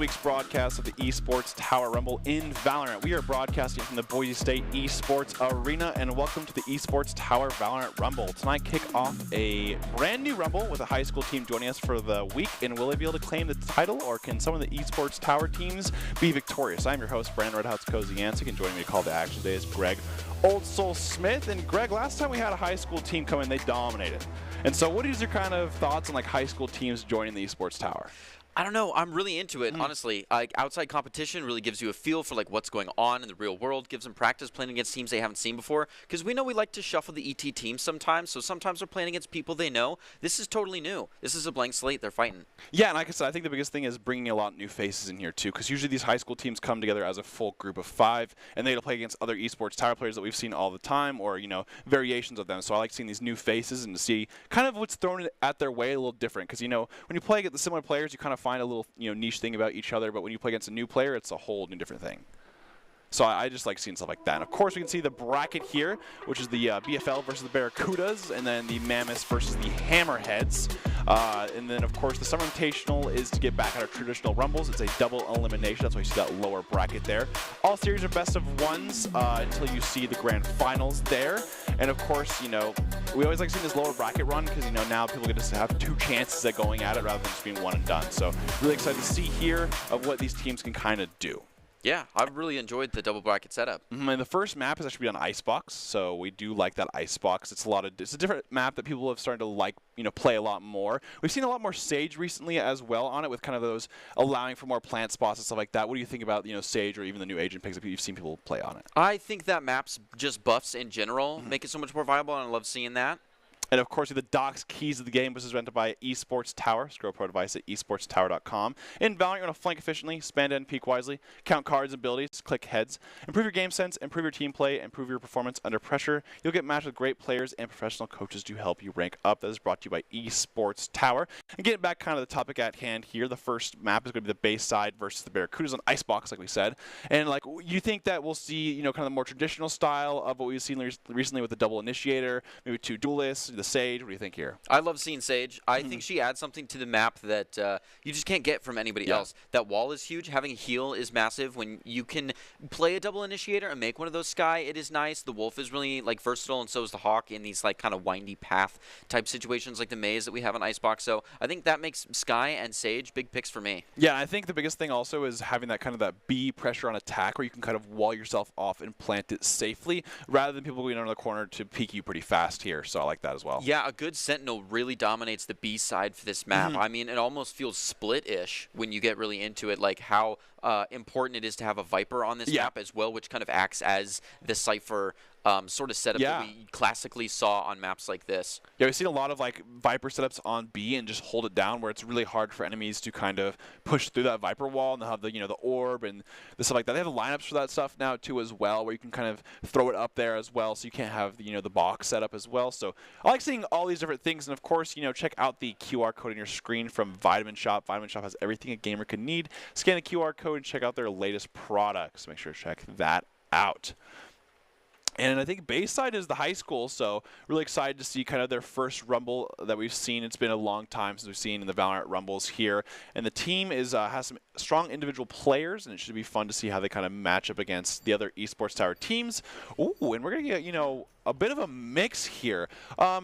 week's broadcast of the Esports Tower Rumble in Valorant. We are broadcasting from the Boise State Esports Arena, and welcome to the Esports Tower Valorant Rumble. Tonight, kick off a brand new Rumble with a high school team joining us for the week, and will they be able to claim the title, or can some of the Esports Tower teams be victorious? I'm your host, Brandon Redhouse Koziancic, and joining me to call the action today is Greg Old Soul Smith. And Greg, last time we had a high school team come in, they dominated. And so what is your kind of thoughts on like high school teams joining the Esports Tower? I don't know. I'm really into it, honestly. Outside competition really gives you a feel for like what's going on in the real world, gives them practice playing against teams they haven't seen before. Because we know we like to shuffle the ET teams sometimes, so sometimes they're playing against people they know. This is totally new. This is a blank slate. They're fighting. Yeah, and like I said, I think the biggest thing is bringing a lot of new faces in here too, because usually these high school teams come together as a full group of 5, and they play against other Esports Tower players that we've seen all the time, or variations of them. So I like seeing these new faces and to see kind of what's thrown at their way a little different, because when you play against the similar players, you kind of find a little niche thing about each other, but when you play against a new player, it's a whole new different thing. So I just like seeing stuff like that. And of course, we can see the bracket here, which is the BFL versus the Barracudas, and then the Mammoths versus the Hammerheads. And then, of course, the Summer Invitational is to get back at our traditional Rumbles. It's a double elimination. That's why you see that lower bracket there. All series are best of ones until you see the grand finals there. And, of course, we always like seeing this lower bracket run because, now people get to have 2 chances at going at it rather than just being one and done. So really excited to see here of what these teams can kind of do. Yeah, I've really enjoyed the double bracket setup. And the first map is actually on Icebox, so we do like that Icebox. It's a different map that people have started to like, play a lot more. We've seen a lot more Sage recently as well on it, with kind of those allowing for more plant spots and stuff like that. What do you think about Sage or even the new agent picks that you've seen people play on it? I think that map's just buffs in general make it so much more viable, and I love seeing that. And, of course, the Docs Keys of the Game, which is rented by Esports Tower. Scroll Pro device at esportstower.com. In Valorant, you want to flank efficiently, span and peek wisely, count cards and abilities, click heads, improve your game sense, improve your team play, improve your performance under pressure. You'll get matched with great players and professional coaches to help you rank up. That is brought to you by Esports Tower. And getting back kind of the topic at hand here, the first map is going to be the Bayside versus the Barracudas on Icebox, like we said. And, you think that we'll see, kind of the more traditional style of what we've seen recently with the double initiator, maybe 2 duelists, the Sage. What do you think here? I love seeing Sage. I think she adds something to the map that you just can't get from anybody else. That wall is huge. Having a heal is massive. When you can play a double initiator and make one of those Skye, it is nice. The Wolf is really versatile, and so is the Hawk in these kind of windy path type situations like the maze that we have on Icebox. So I think that makes Skye and Sage big picks for me. Yeah, I think the biggest thing also is having that kind of that B pressure on attack, where you can kind of wall yourself off and plant it safely, rather than people going around the corner to peek you pretty fast here. So I like that as well. Yeah, a good Sentinel really dominates the B side for this map. I mean, it almost feels split-ish when you get really into it, like how important it is to have a Viper on this map as well, which kind of acts as the Cypher sort of setup that we classically saw on maps like this. Yeah, we've seen a lot of Viper setups on B and just hold it down, where it's really hard for enemies to kind of push through that Viper wall, and they'll have the the orb and the stuff like that. They have the lineups for that stuff now too as well, where you can kind of throw it up there as well, so you can't have the box setup as well. So I like seeing all these different things, and of course check out the QR code on your screen from Vitamin Shop. Vitamin Shop has everything a gamer could need. Scan the QR code and check out their latest products. Make sure to check that out. And I think Bayside is the high school, so really excited to see kind of their first Rumble that we've seen. It's been a long time since we've seen in the Valorant Rumbles here. And the team is has some strong individual players, and it should be fun to see how they kind of match up against the other Esports Tower teams. Ooh, and we're going to get, a bit of a mix here.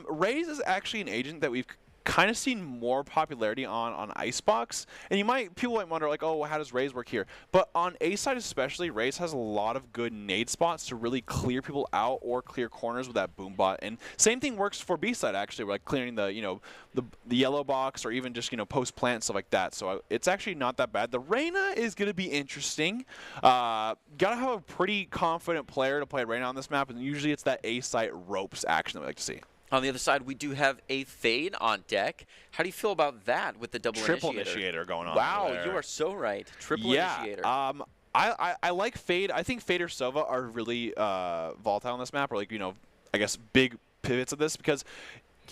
Raze is actually an agent that we've kind of seen more popularity on Icebox, and people might wonder oh, how does Raze work here? But on A side especially, Raze has a lot of good nade spots to really clear people out or clear corners with that boom bot. And same thing works for B side actually, like clearing the the yellow box, or even just post plant, stuff like that. So it's actually not that bad. The Reyna is going to be interesting. Gotta have a pretty confident player to play Reyna on this map, and usually it's that A side ropes action that we like to see. On the other side, we do have a Fade on deck. How do you feel about that with the triple initiator going on? Wow, you are so right. Triple initiator. I like Fade. I think Fade or Sova are really volatile on this map, or I guess big pivots of this, because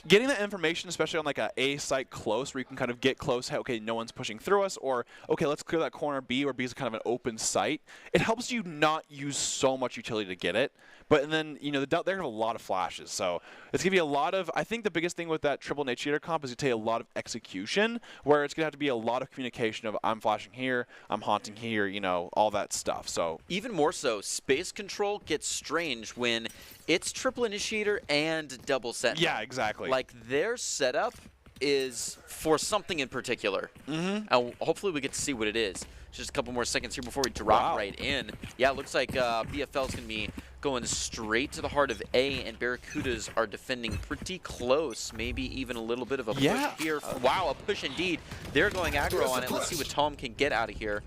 getting that information, especially on like a site close, where you can kind of get close, hey, okay, no one's pushing through us, or okay, let's clear that corner B, where B is kind of an open site. It helps you not use so much utility to get it. But then, you know, they're going to have a lot of flashes. So it's going to be a lot of, I think the biggest thing with that triple initiator comp is you take a lot of execution, where it's going to have to be a lot of communication of I'm flashing here, I'm haunting here, you know, all that stuff. So even more so, space control gets strange when it's triple initiator and double sentinel. yeah, exactly. Like their setup is for something in particular. And hopefully we get to see what it is. Just a couple more seconds here before we drop right in. Yeah, it looks like BFL is going to be going straight to the heart of A, and Barracudas are defending pretty close. Maybe even a little bit of a push here. Wow, a push indeed. They're going aggro on it. Let's see what Tom can get out of here.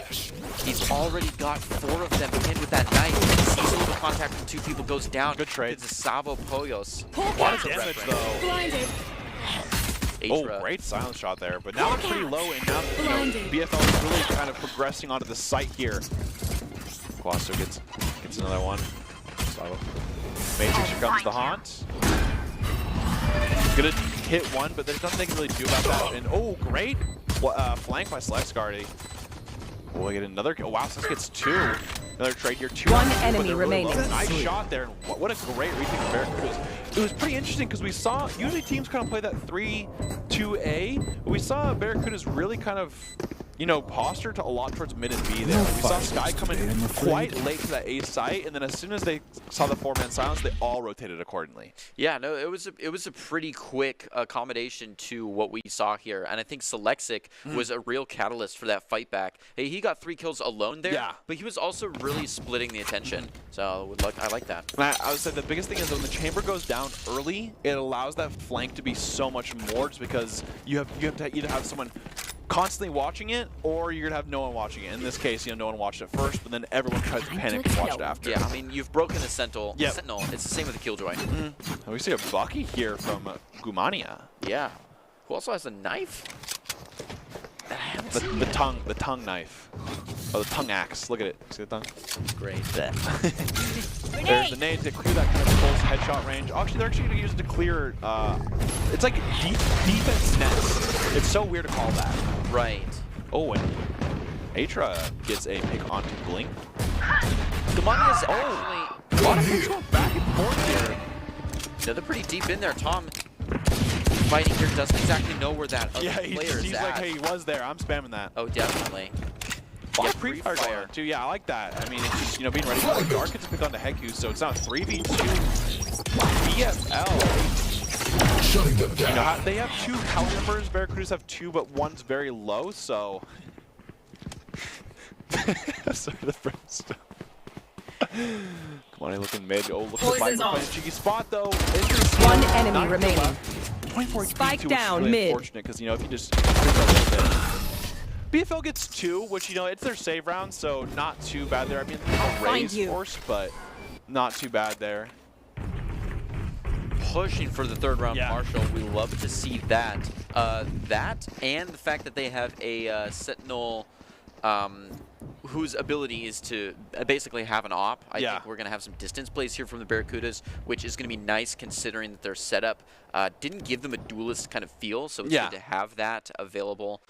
He's already got 4 of them in with that knife. Sees a little contact from 2 people, goes down. Good trade. It's a Savo Poyos. A lot of damage, though. Blinded. Atra. Oh, great silence shot there. But now they're pretty low, and now BFL is really kind of progressing onto the site here. Quasto gets another one. So, Matrix, here comes the haunt. Gonna hit one, but there's nothing they can really do about that. And oh, great flank by Selexguard. We'll get another. Oh wow, Select gets 2. Another trade here. 2 One enemy remaining. Nice shot there. And what a great retake from Barracudas. It was pretty interesting because we saw usually teams kind of play that 3-2A, but we saw Barracudas really kind of, you know, posture to a lot towards mid and B there. We saw Sky come in quite late to that A site, and then as soon as they saw the 4-man silence, they all rotated accordingly. Yeah, no, it was a pretty quick accommodation to what we saw here, and I think Selexic was a real catalyst for that fight back. Hey, he got 3 kills alone there, but he was also really splitting the attention. So I like that. And I would say the biggest thing is when the chamber goes down early, it allows that flank to be so much more, just because you have to either have someone constantly watching it, or you're gonna have no one watching it. In this case, you know, no one watched it first, but then everyone tries to panic and watch it after. Yeah, I mean, you've broken a Sentinel. Sentinel. It's the same with the Killjoy. And we see a Bucky here from Gumania. Yeah. Who also has a knife? The tongue knife. Oh, the tongue axe. Look at it. See the tongue? Great. There's the nade to clear that kind of close headshot range. Actually, they're actually going to use it to clear. It's like defense nets. It's so weird to call that. Right. Oh, and Atra gets a pick onto Blink. Gumania is actually. A lot of things going back and forth here. Yeah, they're pretty deep in there. Tom fighting here doesn't exactly know where that other player is he's at. like, hey, he was there. I'm spamming that. Oh, definitely. Yeah, pre-fire going on too. Yeah, I like that. I mean, it's just, you know, being ready for the Dark gets picked onto Heku, so it's now 3v2. BFL. Shutting them down. You know, they have 2 calibers. Barracudas have 2, but one's very low, so. Sorry, the first. Come on, looking mid. Oh, look at the Viper playing a cheeky spot though. One enemy remaining. 24 Spike HP down really mid. Unfortunate because, you know, if you just a little bit. BFL gets 2, which, you know, it's their save round, so not too bad there. I mean, a raise force, but not too bad there. Pushing for the 3rd round Marshall. We love to see that. That and the fact that they have a Sentinel whose ability is to basically have an op. I think we're going to have some distance plays here from the Barracudas, which is going to be nice considering that their setup didn't give them a duelist kind of feel, so it's good to have that available.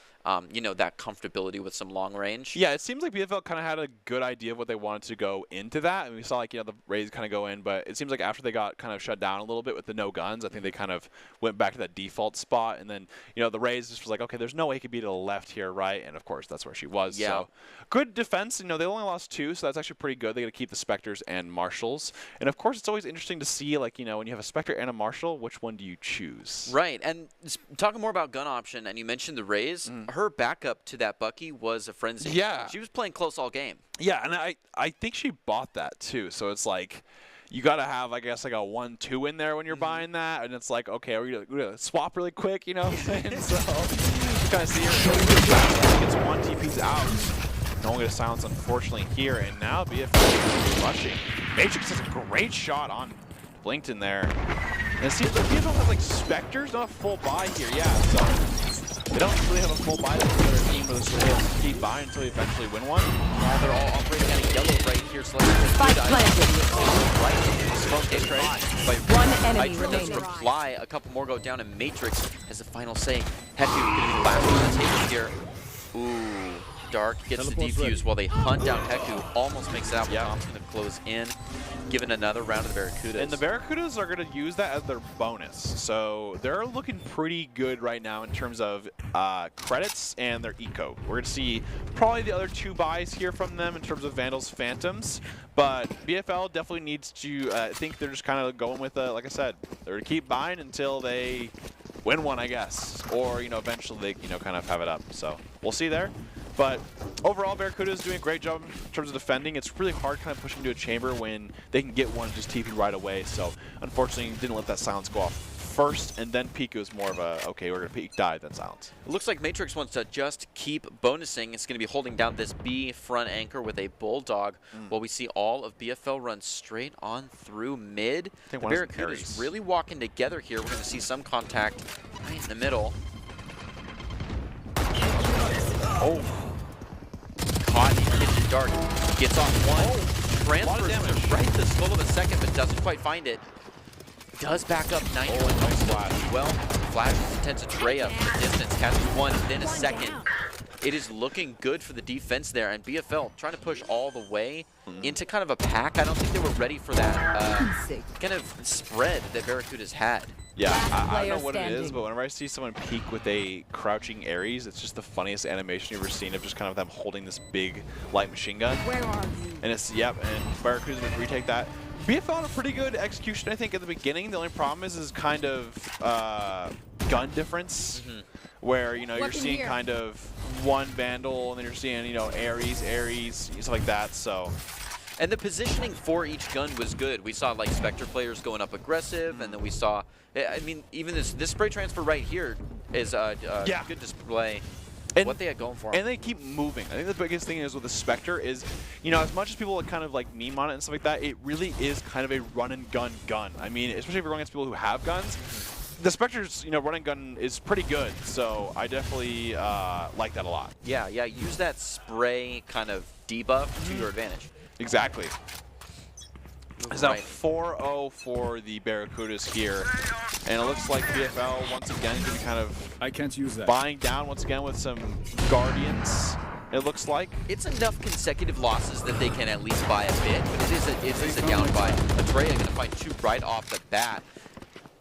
You know, that comfortability with some long range. Yeah, it seems like BFL kind of had a good idea of what they wanted to go into that. And we saw, like, you know, the Rays kind of go in, but it seems like after they got kind of shut down a little bit with the no guns, I think they kind of went back to that default spot. And then, you know, the Rays just was like, okay, there's no way he could be to the left here, right? And, of course, that's where she was. Yeah. So, good defense. You know, they only lost 2, so that's actually pretty good. They got to keep the Spectres and Marshals. And, of course, it's always interesting to see, like, you know, when you have a Spectre and a Marshal, which one do you choose? Right. And talking more about gun option, and you mentioned the Rays, her backup to that Bucky was a Frenzy. Yeah. She was playing close all game. Yeah, and I think she bought that too. So it's like you got to have, I guess, like a 1-2 in there when you're buying that. And it's like, okay, are we going to swap really quick, you know what I'm saying? So you kind of see her gets 1 TPs out. No one gets silence, unfortunately, here. And now BFL is rushing. Matrix has a great shot on Blinkton there. And it seems like BFL has like Spectres, not a full buy here. Yeah, so They don't really have a full buy to their team, but this will keep buying until we eventually win one. Yeah, they're all operating out of yellow right here. So let's Spike planted. right. Smoke hit trade. One enemy Hydra does remaining. reply. A couple more go down, and Matrix has the final say. Heku going to be the last one to take it here. Ooh, Dark gets the defuse while they hunt down Heku. Almost makes it out. Yeah. Bomb's going to close in, giving another round to the Barracudas. And the Barracudas are going to use that as their bonus. So they're looking pretty good right now in terms of credits and their eco. We're going to see probably the other 2 buys here from them in terms of Vandals, Phantoms. But BFL definitely needs to, I think they're just kind of going with, like I said, they're going to keep buying until they win one, I guess. Or, eventually they, kind of have it up. So we'll see there. But overall, Barracuda is doing a great job in terms of defending. It's really hard kind of pushing to a chamber when they can get one and just TP right away. So unfortunately, didn't let that silence go off first, and then Piku is more of a, okay, we're going to peek dive, then silence. It looks like Matrix wants to just keep bonusing. It's going to be holding down this B front anchor with a Bulldog, while we see all of BFL run straight on through mid. The Barracudas really walking together here. We're going to see some contact right in the middle. Oh. Caught in Kitchen Dark. Gets off one. Transfers right to Skull of a second, but doesn't quite find it. Does back up 91. Nice flash. Well, flash is intense. Atreya from the distance catches one, then a second. It is looking good for the defense there, and BFL trying to push all the way into kind of a pack. I don't think they were ready for that kind of spread that Barracuda's had. Yeah, I don't know what standing. it is, but whenever I see someone peek with a crouching Ares, it's just the funniest animation you've ever seen of just kind of them holding this big light machine gun. Where are you? And it's, yep, and Barracuda's going to retake that. BFL had a pretty good execution, I think, at the beginning. The only problem is kind of gun difference, where, you're seeing kind of one Vandal, and then you're seeing, Ares, stuff like that, so. And the positioning for each gun was good. We saw, like, Spectre players going up aggressive, and then we saw, I mean, even this spray transfer right here is a good display. And what they had going for them. And they keep moving. I think the biggest thing is with the Spectre is, as much as people kind of like meme on it and stuff like that, it really is kind of a run and gun. I mean, especially if you're going against people who have guns. The Spectre's, run and gun is pretty good, so I definitely like that a lot. Yeah, use that spray kind of debuff to your advantage. Exactly. It's now 4-0 for the Barracudas here, and it looks like BFL once again is going to be kind of buying down once again with some Guardians. It looks like it's enough consecutive losses that they can at least buy a bit, but it is a down buy. Atreya going to find 2 right off the bat.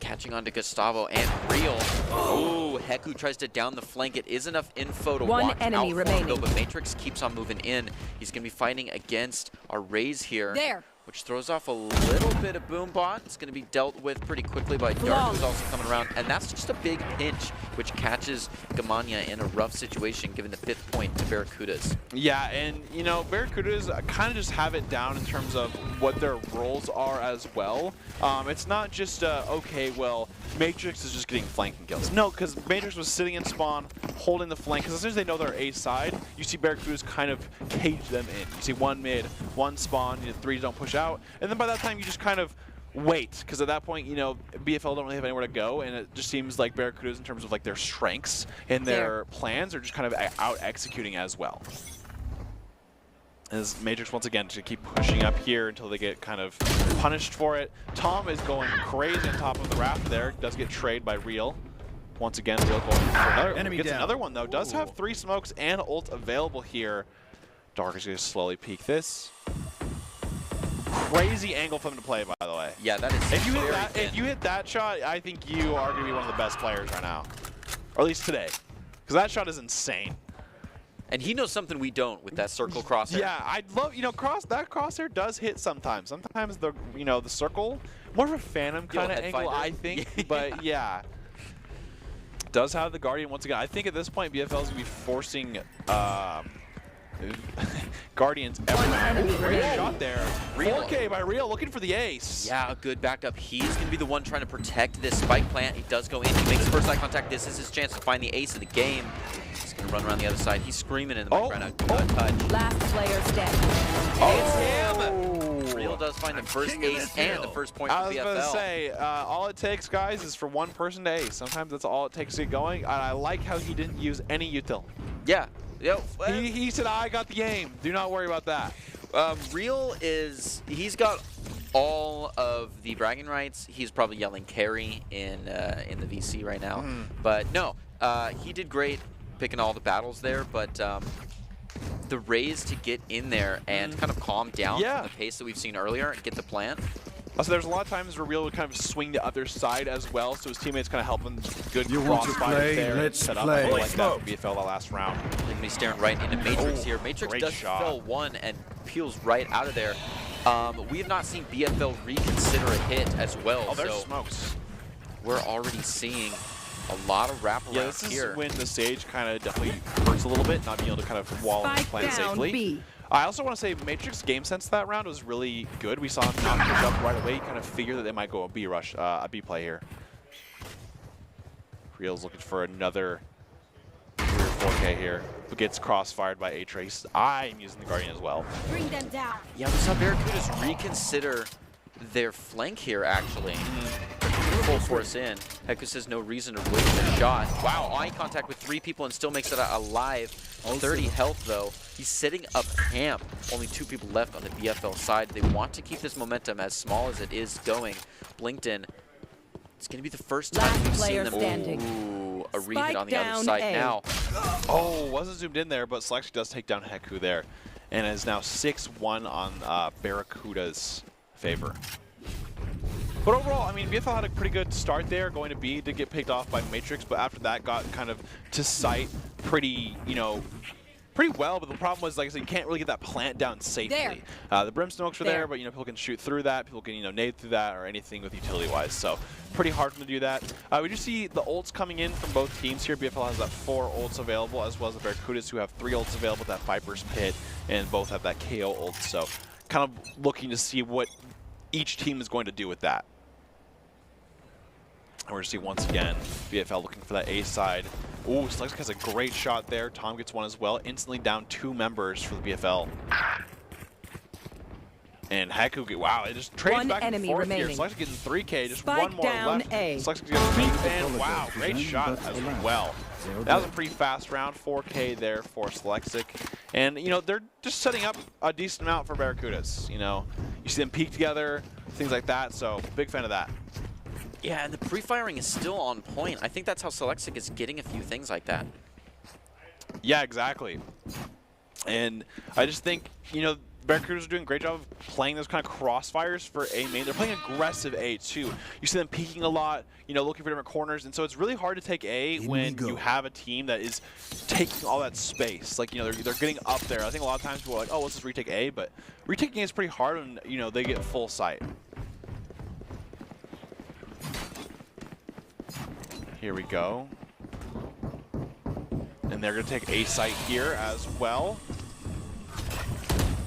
Catching on to Gustavo and Real. Ooh, Heku tries to down the flank. It is enough info to walk out for him, though, but Matrix keeps on moving in. He's going to be fighting against our Raze here, which throws off a little bit of Boombot. It's going to be dealt with pretty quickly by Dark, who's also coming around, and that's just a big pinch, which catches Gamania in a rough situation, giving the 5th point to Barracudas. Yeah, and Barracudas kind of just have it down in terms of what their roles are as well. It's not just, okay, well, Matrix is just getting flanking kills. No, because Matrix was sitting in spawn, holding the flank, because as soon as they know they're A side, you see Barracudas kind of cage them in. You see 1 mid, 1 spawn, 3 don't push out, and then by that time you just kind of wait, because at that point, BFL don't really have anywhere to go, and it just seems like Barracudas in terms of like their strengths and their plans are just kind of out executing as well. As Matrix once again to keep pushing up here until they get kind of punished for it. Tom is going crazy on top of the raft there. Does get trade by Real. Once again, Real going for another. Gets another one though. Does have 3 smokes and ult available here. Dark is going to slowly peek this. Crazy angle for him to play, by the way. Yeah, that is. If you hit that shot, I think you are going to be one of the best players right now, or at least today, because that shot is insane. And he knows something we don't with that circle crosshair. Yeah, I'd love, that crosshair does hit sometimes. Sometimes the, the circle, more of a phantom kind of angle, I think. But yeah, does have the Guardian once again. I think at this point, BFL is going to be forcing Guardians everywhere. Great shot there. 4K by Real, looking for the ace. Yeah, a good backup. He's going to be the one trying to protect this spike plant. He does go in. He makes first eye contact. This is his chance to find the ace of the game. He's going to run around the other side. He's screaming in the background. Good touch. Last player standing. It's him! Real does find find the first ace and the first point for I was about to BFL. say, all it takes, guys, is for one person to ace. Sometimes that's all it takes to get going. And I like how he didn't use any util. Yeah. Yo, He said, I got the aim. Do not worry about that. Real is, he's got all of the bragging rights. He's probably yelling carry in the VC right now. But no, he did great picking all the battles there, but the raise to get in there and kind of calm down from the pace that we've seen earlier and get the plant. Also, there's a lot of times where Real would kind of swing the other side as well, so his teammates kind of help him. Good You want to crossfire play? there. Let's set up. play. I like that for BFL that last round. And he's staring right into Matrix here. Matrix great does shot. fill one and peels right out of there. We have not seen BFL reconsider a hit as well, Oh, there's so smokes. we're already seeing a lot of wraparound Yeah, this is here. when the stage kind of definitely hurts a little bit, not being able to kind of wall and Spike plant down safely. B. I also want to say Matrix game sense that round was really good. We saw him not push up right away. Kind of figure that they might go a B rush, a B play here. Real's looking for another 3 or 4K here, but gets crossfired by A-Trace. I'm using the Guardian as well. Bring them down. Yeah, we saw Barracudas reconsider their flank here, actually. Full force in. Heku says no reason to waste a shot. Wow, eye contact with 3 people and still makes it alive. 30 health, though. He's setting up camp. Only 2 people left on the BFL side. They want to keep this momentum as small as it is going. Blinkton, it's going to be the first time Last we've seen player them. standing. Ooh, a Spike re-hit on the other down side A. now. Oh, wasn't zoomed in there, but Selection does take down Heku there, and is now 6-1 on Barracuda's favor. But overall, I mean, BFL had a pretty good start there. Going to B, did get picked off by Matrix, but after that got kind of to sight pretty, pretty well. But the problem was, like I said, you can't really get that plant down safely. The brim smokes were there, but people can shoot through that. People can nade through that or anything with utility-wise. So pretty hard for them to do that. We do see the ults coming in from both teams here. BFL has that 4 ults available, as well as the Barracudas, who have 3 ults available with that Viper's Pit, and both have that KO ult. So kind of looking to see what each team is going to do with that. And we're going to see once again BFL looking for that A side. Ooh, Slexic has a great shot there. Tom gets one as well. Instantly down 2 members for the BFL. And Heku, wow, it just trades One back and enemy forth remaining. here. Slexic getting 3K, just Spike one more down left. A. Slexic gets 3, and wow, great shot as well. That was a pretty fast round, 4K there for Slexic. And, they're just setting up a decent amount for Barracudas. You see them peek together, things like that, so big fan of that. Yeah, and the pre-firing is still on point. I think that's how Selexic is getting a few things like that. Yeah, exactly. And I just think, Barracudas are doing a great job of playing those kind of crossfires for A main. They're playing aggressive A too. You see them peeking a lot, looking for different corners, and so it's really hard to take A when you have a team that is taking all that space. Like, they're getting up there. I think a lot of times people are like, oh, let's just retake A, but retaking A is pretty hard when, they get full sight. Here we go. And they're going to take A site here as well.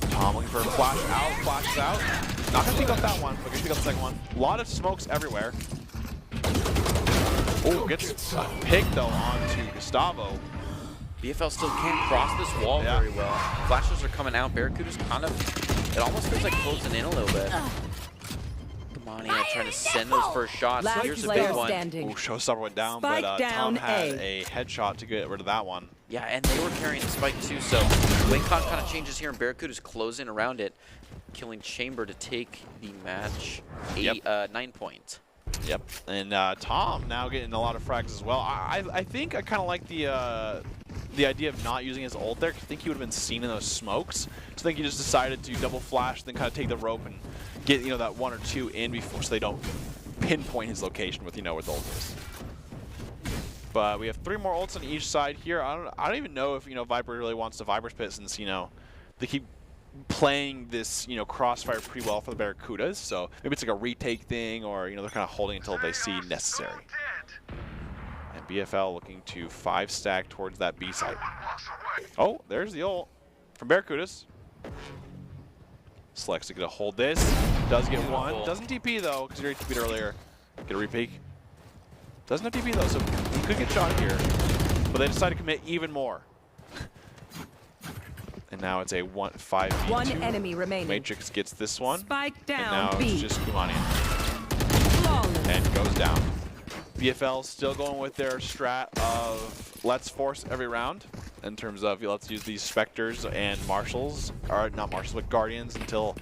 Tom looking for a flash out, flashes out. Not going to pick up that one, but going to pick up the second one. A lot of smokes everywhere. Oh, gets a pick though onto Gustavo. BFL still can't cross this wall very well. Flashes are coming out. Barracuda's kind of, it almost feels like closing in a little bit. Gamania trying to send those first shots. Last Here's a player big one. standing. Oh, Showstopper went down, Spike but down Tom had A. a headshot to get rid of that one. Yeah, and they were carrying the spike too, so WinCon kind of changes here, and Barracuda's closing around it, killing Chamber to take the match 9 point. Yep, and Tom now getting a lot of frags as well. I think I kind of like the idea of not using his ult there. I think he would have been seen in those smokes. So I think he just decided to double flash, then kind of take the rope and get that 1 or 2 in before, so they don't pinpoint his location with where the ult is. But we have 3 more ults on each side here. I don't even know if Viper really wants to Viper's Pit, since they keep playing this crossfire pretty well for the Barracudas. So maybe it's like a retake thing, or they're kind of holding until they see necessary. And BFL looking to 5-stack towards that B site. Oh, there's the ult from Barracudas. Slexic gonna hold this. Does get one. Doesn't TP though, because he already TP'd earlier. Get a repeat. Doesn't have TP though, so he could get shot here. But they decide to commit even more. And now it's a 5v2. One enemy remaining. Matrix gets this one. Spike And down now B. it's just Kumani. Flawless. And goes down. BFL still going with their strat of let's force every round in terms of let's use these Spectres and Marshals, or not Marshals, but Guardians until,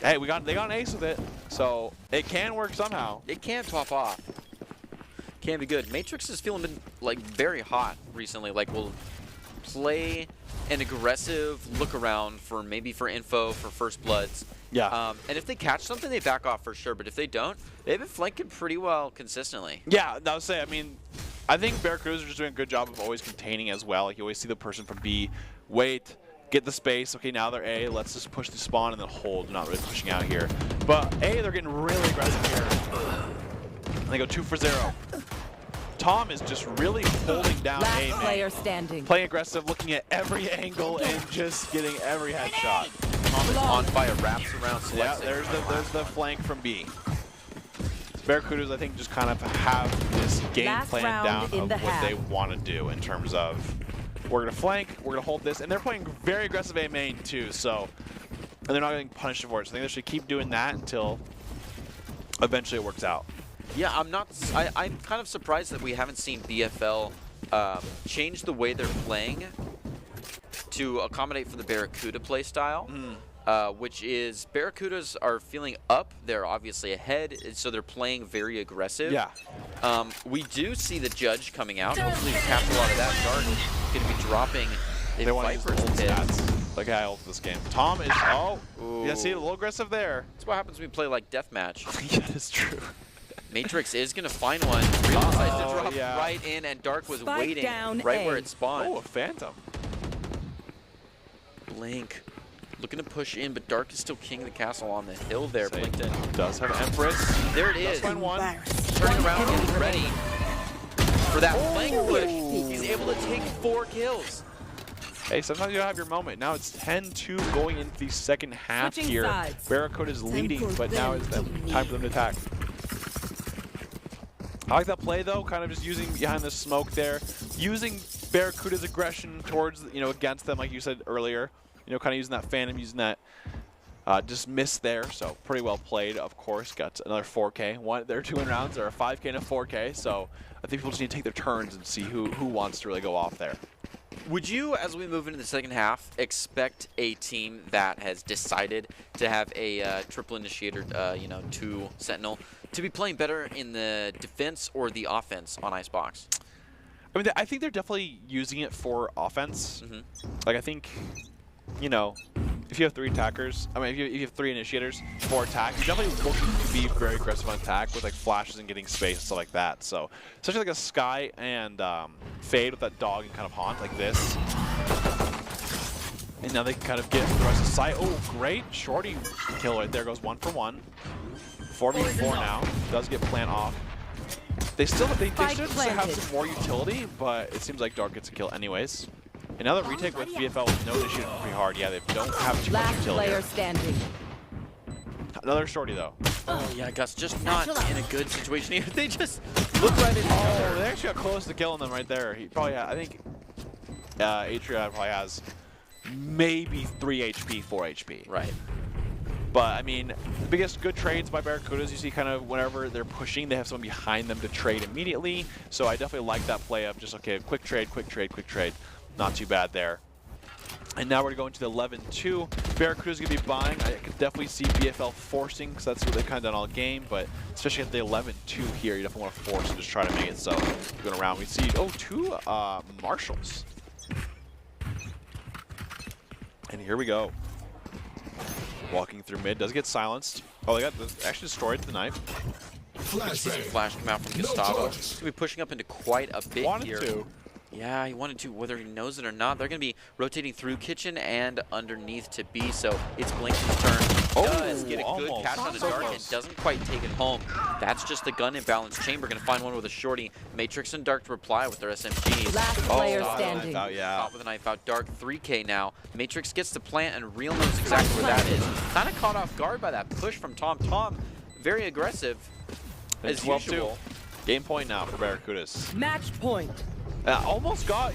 hey, they got an ace with it. So it can work somehow. It can pop off. Can be good. Matrix is feeling like very hot recently. Like we'll play an aggressive look around for maybe for info for first bloods. Yeah. And if they catch something, they back off for sure. But if they don't, they've been flanking pretty well consistently. Yeah, I would say, I mean, I think Barracudas are just doing a good job of always containing as well. Like you always see the person from B, wait, get the space. Okay, now they're A. Let's just push the spawn and then hold. Not really pushing out here. But A, they're getting really aggressive here. And they go 2 for 0. Tom is just really holding down Last A, man. player standing. Playing aggressive, looking at every angle and just getting every headshot. Tom is on fire, wraps around, Yeah, selects there's the flank from B. Barracudas, I think, just kind of have this game Last plan round down in of the what half. they want to do in terms of we're going to flank, we're going to hold this, and they're playing very aggressive A main too, so, and they're not getting punished for it, so I think they should keep doing that until eventually it works out. Yeah, I'm kind of surprised that we haven't seen BFL change the way they're playing to accommodate for the Barracuda play style, which is Barracudas are feeling up. They're obviously ahead, so they're playing very aggressive. Yeah. We do see the Judge coming out. Hopefully we capture a lot of that. Dark going to be dropping a They want to use the Viper's old pit. stats. Like I ult this game. Tom is, yeah, see, a little aggressive there. That's what happens when we play like Deathmatch. Yeah, that's true. Matrix is going to find one. Real decides to drop yeah. right in, and Dark was Spike waiting down right A. where it spawned. Oh, a Phantom. Blink looking to push in, but Dark is still king of the castle on the hill there. Say, Blinked in. does have Empress. There it Does is. find one. Turning around, getting ready for that flank push. He's able to take 4 kills. Hey, sometimes you have your moment. Now it's 10-2 going into the second half Switching here. sides. Barracuda is leading, for but now them it's to time for them to attack. I like that play though, kind of just using behind the smoke there, using Barracuda's aggression towards, against them, like you said earlier. Kind of using that Phantom, using that just miss there. So pretty well played, of course. Got another 4K. They're 2 in rounds. They're a 5K and a 4K. So I think people just need to take their turns and see who wants to really go off there. Would you, as we move into the second half, expect a team that has decided to have a triple initiator, 2 Sentinel, to be playing better in the defense or the offense on Icebox? I mean, I think they're definitely using it for offense. Like, I think, if you have 3 attackers, if you have 3 initiators for attack, you're definitely looking to be very aggressive on attack with like flashes and getting space and stuff like that. So, especially like a Sky and Fade with that dog and kind of haunt like this. And now they can kind of get the rest of the site. Oh, great shorty kill right there. Goes 1 for 1. 4v4 now. Does get plant off. They should have some more utility, but it seems like Dark gets a kill anyways. Another retake with BFL with no issue pretty hard. Yeah, they don't have too much Last utility. player standing. Another shorty though. Oh yeah, Gus just not in a good situation here. They just look right at each other. They actually got close to killing them right there. He probably, I think, Atria probably has maybe 3 HP, 4 HP. Right. But I mean, the biggest good trades by Barracudas, you see kind of whenever they're pushing, they have someone behind them to trade immediately. So I definitely like that play of just, okay, quick trade, quick trade, quick trade. Not too bad there. And now we're going to the 11-2. Barracuda's going to be buying. I could definitely see BFL forcing, because that's what they've kind of done all game. But especially at the 11-2 here, you definitely want to force and just try to make it so. Going around, we see, 2 Marshals. And here we go. Walking through mid, does get silenced. Oh, they got actually destroyed the knife. Flash come out from Gustavo. He's going to be pushing up into quite a bit Wanted here. to. Yeah, he wanted to, whether he knows it or not. They're going to be rotating through kitchen and underneath to B, so it's Blink's turn. Does get a good almost. catch on the So Dark close. and doesn't quite take it home. That's just the gun imbalance. Chamber going to find one with a shorty. Matrix and Dark to reply with their SMGs. Last player Oh, standing. out, yeah. Caught with a knife out. Dark 3K now. Matrix gets the plant, and Real knows exactly where that is. Kind of caught off guard by that push from Tom. Tom, very aggressive, as 12-2. usual. Game point now for Barracudas. Match point. Almost got,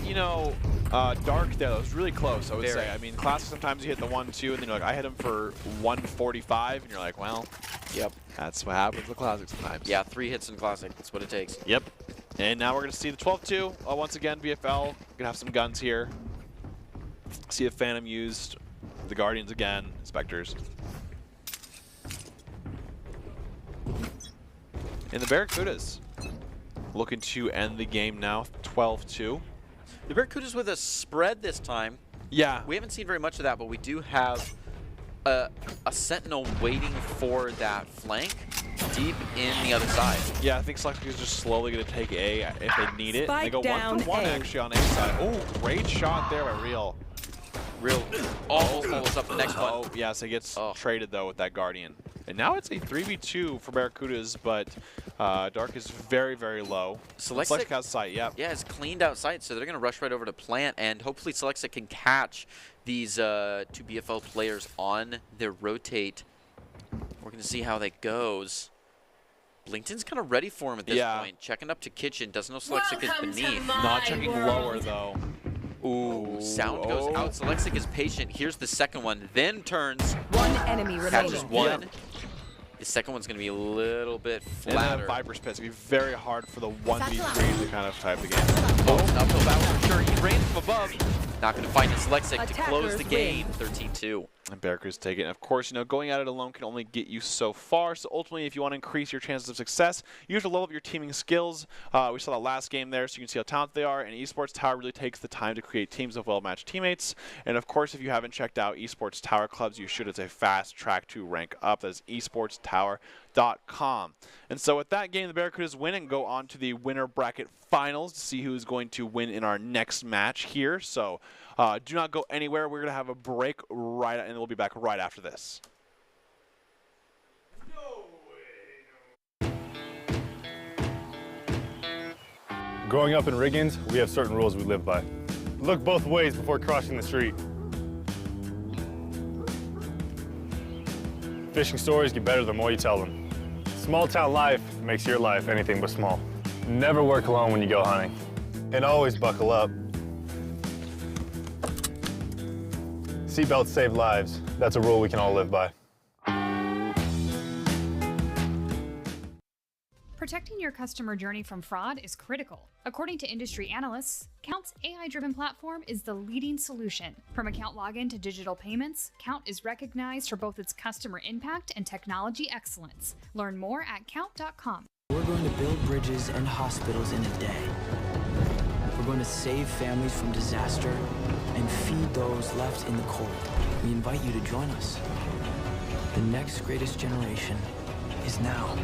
Dark there. That was really close, I would Very. say. I mean, Classic, sometimes you hit the 1-2, and then you're like, I hit him for 145, and you're like, well, Yep. that's what happens with Classic sometimes. Yeah, 3 hits in Classic. That's what it takes. Yep. And now we're going to see the 12-2. Once again, BFL. Going to have some guns here. See if Phantom used the Guardians again. Spectres. And the Barracudas looking to end the game now, 12-2. The Barracudas with a spread this time. Yeah. We haven't seen very much of that, but we do have a Sentinel waiting for that flank deep in the other side. Yeah, I think Selectic is just slowly going to take A if they need it. Spike They go down 1 for 1 A. actually on A side. Oh, great shot there by Real. Real almost follows up the next one. Oh, yes, it gets Oh. traded though with that Guardian. And now it's a 3v2 for Barracudas, but Dark is very, very low. Selectic has sight, yep. Yeah, it's cleaned out sight, so they're going to rush right over to plant, and hopefully Selectic can catch these 2 BFL players on their rotate. We're going to see how that goes. Blinkton's kind of ready for him at this point. Checking up to Kitchen, doesn't know Selectic is beneath. Not checking lower though. Ooh. Sound goes out. Selectic is patient. Here's the second one, then turns, One enemy catches remaining. one. The second one's going to be a little bit And then flatter. Viper's Pit. It's going to be very hard for the 1v3 to kind of type the game. Oh, it's an uphill battle for sure. He ran from above. Not going to find his Selectic to close the Attackers game, win. 13-2. And Barracudas take it. And of course, going at it alone can only get you so far. So ultimately, if you want to increase your chances of success, you have to level up your teaming skills. We saw that last game there, so you can see how talented they are. And Esports Tower really takes the time to create teams of well-matched teammates. And of course, if you haven't checked out Esports Tower clubs, you should. It's a fast track to rank up. That's esportstower.com. And so with that game, the Barracudas win and go on to the winner bracket finals to see who's going to win in our next match here. So do not go anywhere. We're going to have a break right, and we'll be back right after this. Growing up in Riggins, we have certain rules we live by. Look both ways before crossing the street. Fishing stories get better the more you tell them. Small town life makes your life anything but small. Never work alone when you go hunting. And always buckle up. Seatbelts save lives. That's a rule we can all live by. Protecting your customer journey from fraud is critical. According to industry analysts, Count's AI-driven platform is the leading solution. From account login to digital payments, Count is recognized for both its customer impact and technology excellence. Learn more at count.com. We're going to build bridges and hospitals in a day. We're going to save families from disaster and feed those left in the cold. We invite you to join us. The next greatest generation is now.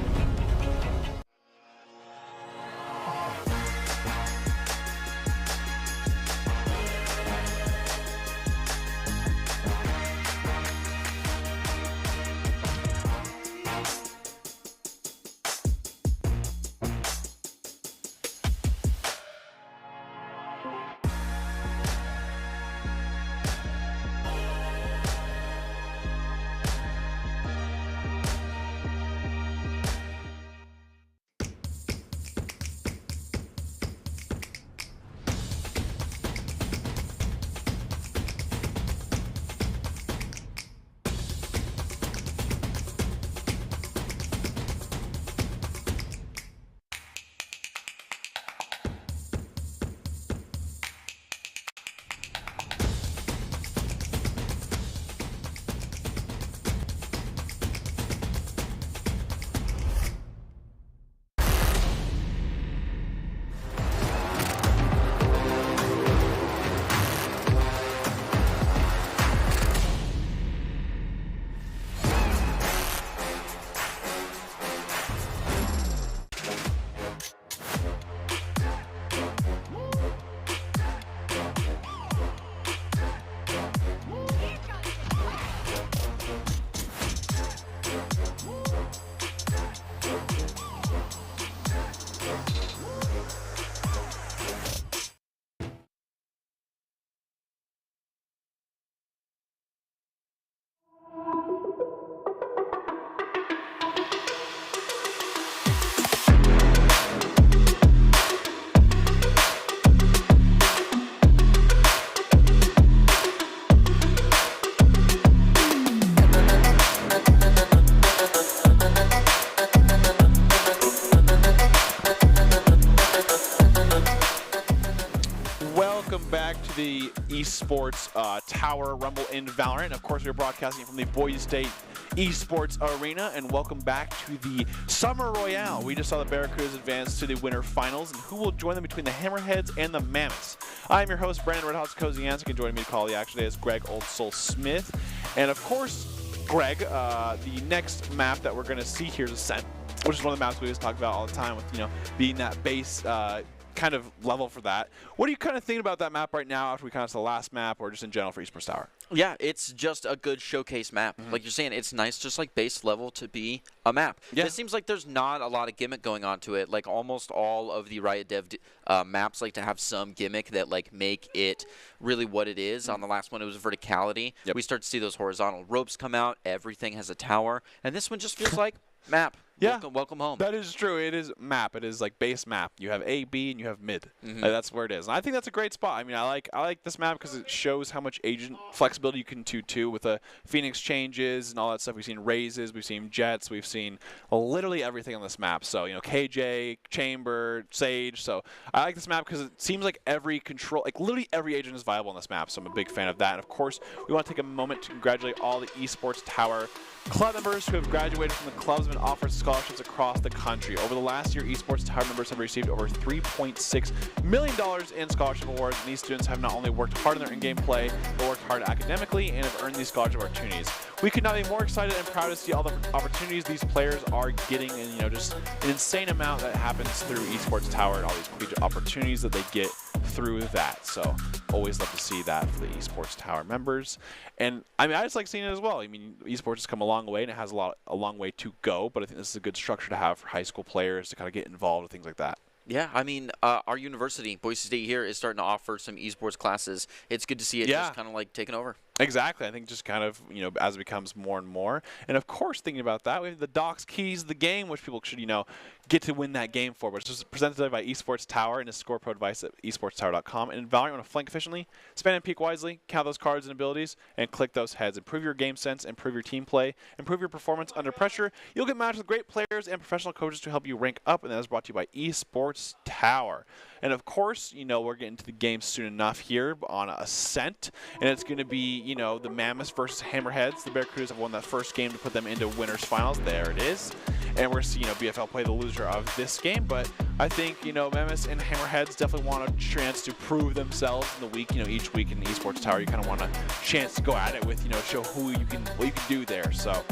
esports tower rumble in Valorant. And of course, we're broadcasting from the Boise State Esports Arena, and welcome back to the Summer Royale. We just saw the Barracudas advance to the winter finals, and who will join them between the Hammerheads and the Mammoths? I'm your host, Brandon Red Hot Kozianski, and joining me to call the action today is Greg Old Soul Smith. And of course, Greg, the next map that we're going to see here is Ascent, which is one of the maps we always talk about all the time with, being that base kind of level for that. What are you kind of thinking about that map right now after we kind of saw the last map, or just in general for Esports Tower? Yeah, it's just a good showcase map. Like you're saying, it's nice just like base level to be a map. Yeah. It seems like there's not a lot of gimmick going on to it. Like almost all of the Riot Dev maps like to have some gimmick that like make it really what it is. On the last one, it was verticality. Yep. We start to see those horizontal ropes come out. Everything has a tower. And this one just feels like map. Yeah. Welcome home. That is true. It is map. It is like base map. You have A, B, and you have mid. Like, that's where it is. And I think that's a great spot. I mean, I like this map because it shows how much agent flexibility you can do too with the Phoenix changes and all that stuff. We've seen raises, we've seen jets, we've seen literally everything on this map. So, KJ, Chamber, Sage. So I like this map because it seems like every control, like literally every agent is viable on this map. So I'm a big fan of that. And of course, we want to take a moment to congratulate all the Esports Tower club members who have graduated from the clubs and been offered scholarships across the country. Over the last year, Esports Tower members have received over $3.6 million in scholarship awards, and these students have not only worked hard in their in-game play, but worked hard academically and have earned these scholarship opportunities. We could not be more excited and proud to see all the opportunities these players are getting, and just an insane amount that happens through Esports Tower and all these collegiate opportunities that they get through that. So always love to see that for the Esports Tower members. And I mean, I just like seeing it as well. I mean, esports has come a long way and it has a long way to go, but I think this is a good structure to have for high school players to kind of get involved with things like that. Yeah, I mean, our university, Boise State here, is starting to offer some esports classes. It's good to see it just kind of like taking over. Exactly. I think just kind of, as it becomes more and more. And of course, thinking about that, we have the Docs Keys, the game, which people should, get to win that game for. But it's just presented by Esports Tower and a Score Pro device at esportstower.com. And in Valorant, you want to flank efficiently, spam and peek wisely, count those cards and abilities, and click those heads. Improve your game sense, improve your team play, improve your performance under pressure. You'll get matched with great players and professional coaches to help you rank up. And that is brought to you by Esports Tower. And of course, we're getting to the game soon enough here on Ascent. And it's going to be, the Mammoths versus Hammerheads. The Barracudas have won that first game to put them into winners finals. There it is. And we're seeing, BFL play the loser of this game. But I think, Mammoths and Hammerheads definitely want a chance to prove themselves in the week. Each week in the Esports Tower, you kind of want a chance to go at it with, show what you can do there. So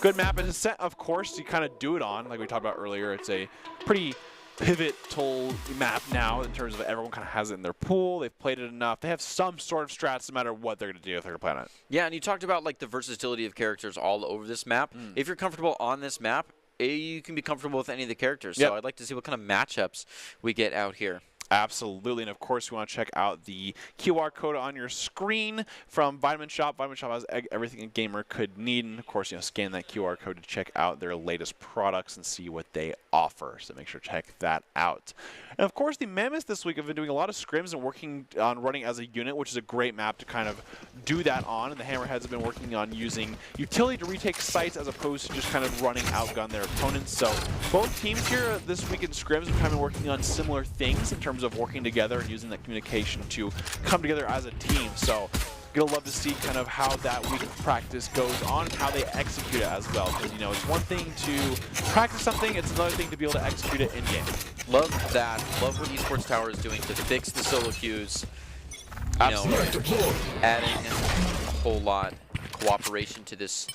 good map. And Ascent, of course, you kind of do it on, like we talked about earlier. It's a pretty pivotal map now in terms of everyone kind of has it in their pool. They've played it enough. They have some sort of strats no matter what they're going to do if they're going to play on it. Yeah, and you talked about like the versatility of characters all over this map. If you're comfortable on this map, you can be comfortable with any of the characters. So I'd like to see what kind of matchups we get out here. Absolutely. And of course, we want to check out the QR code on your screen from Vitamin Shop. Vitamin Shop has everything a gamer could need. And of course, scan that QR code to check out their latest products and see what they offer. So make sure to check that out. And of course, the Mammoths this week have been doing a lot of scrims and working on running as a unit, which is a great map to kind of do that on. And the Hammerheads have been working on using utility to retake sites as opposed to just kind of running outgun their opponents. So both teams here this week in scrims have kind of been working on similar things in terms of working together and using that communication to come together as a team. So gonna love to see kind of how that week of practice goes on and how they execute it as well. Because it's one thing to practice something, it's another thing to be able to execute it in game. Love that. Love what Esports Tower is doing to fix the solo queues. Adding a whole lot of cooperation to this.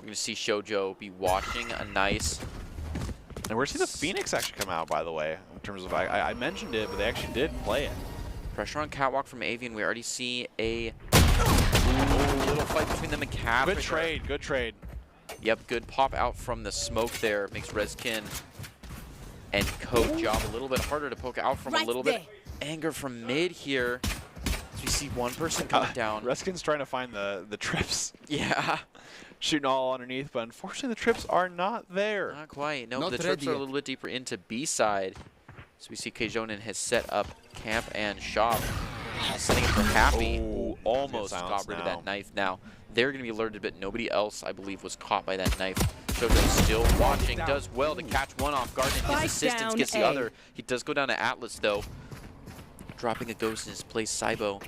We're gonna see Shoujo be watching a nice. And we're seeing the Phoenix actually come out, by the way, in terms of, I mentioned it, but they actually did play it. Pressure on Catwalk from Avian. We already see a little fight between them and Cat. Good trade, good trade. Yep, good pop out from the smoke there. Makes Rezkin and Code job a little bit harder to poke out from a little bit. Anger from mid here. As we see one person coming down. Rezkin's trying to find the trips. Yeah. Shooting all underneath, but unfortunately the trips are not there. Not quite. Nope, the trips are a little bit deeper into B side. So we see Kjonin has set up camp and shop. Setting it for Happy. Oh, Almost got rid of that knife now. They're going to be alerted, but nobody else, I believe, was caught by that knife. Shoujo still watching, does well to catch one off guard, and his assistance gets the other. He does go down to Atlas, though. Dropping a ghost in his place, Saibo.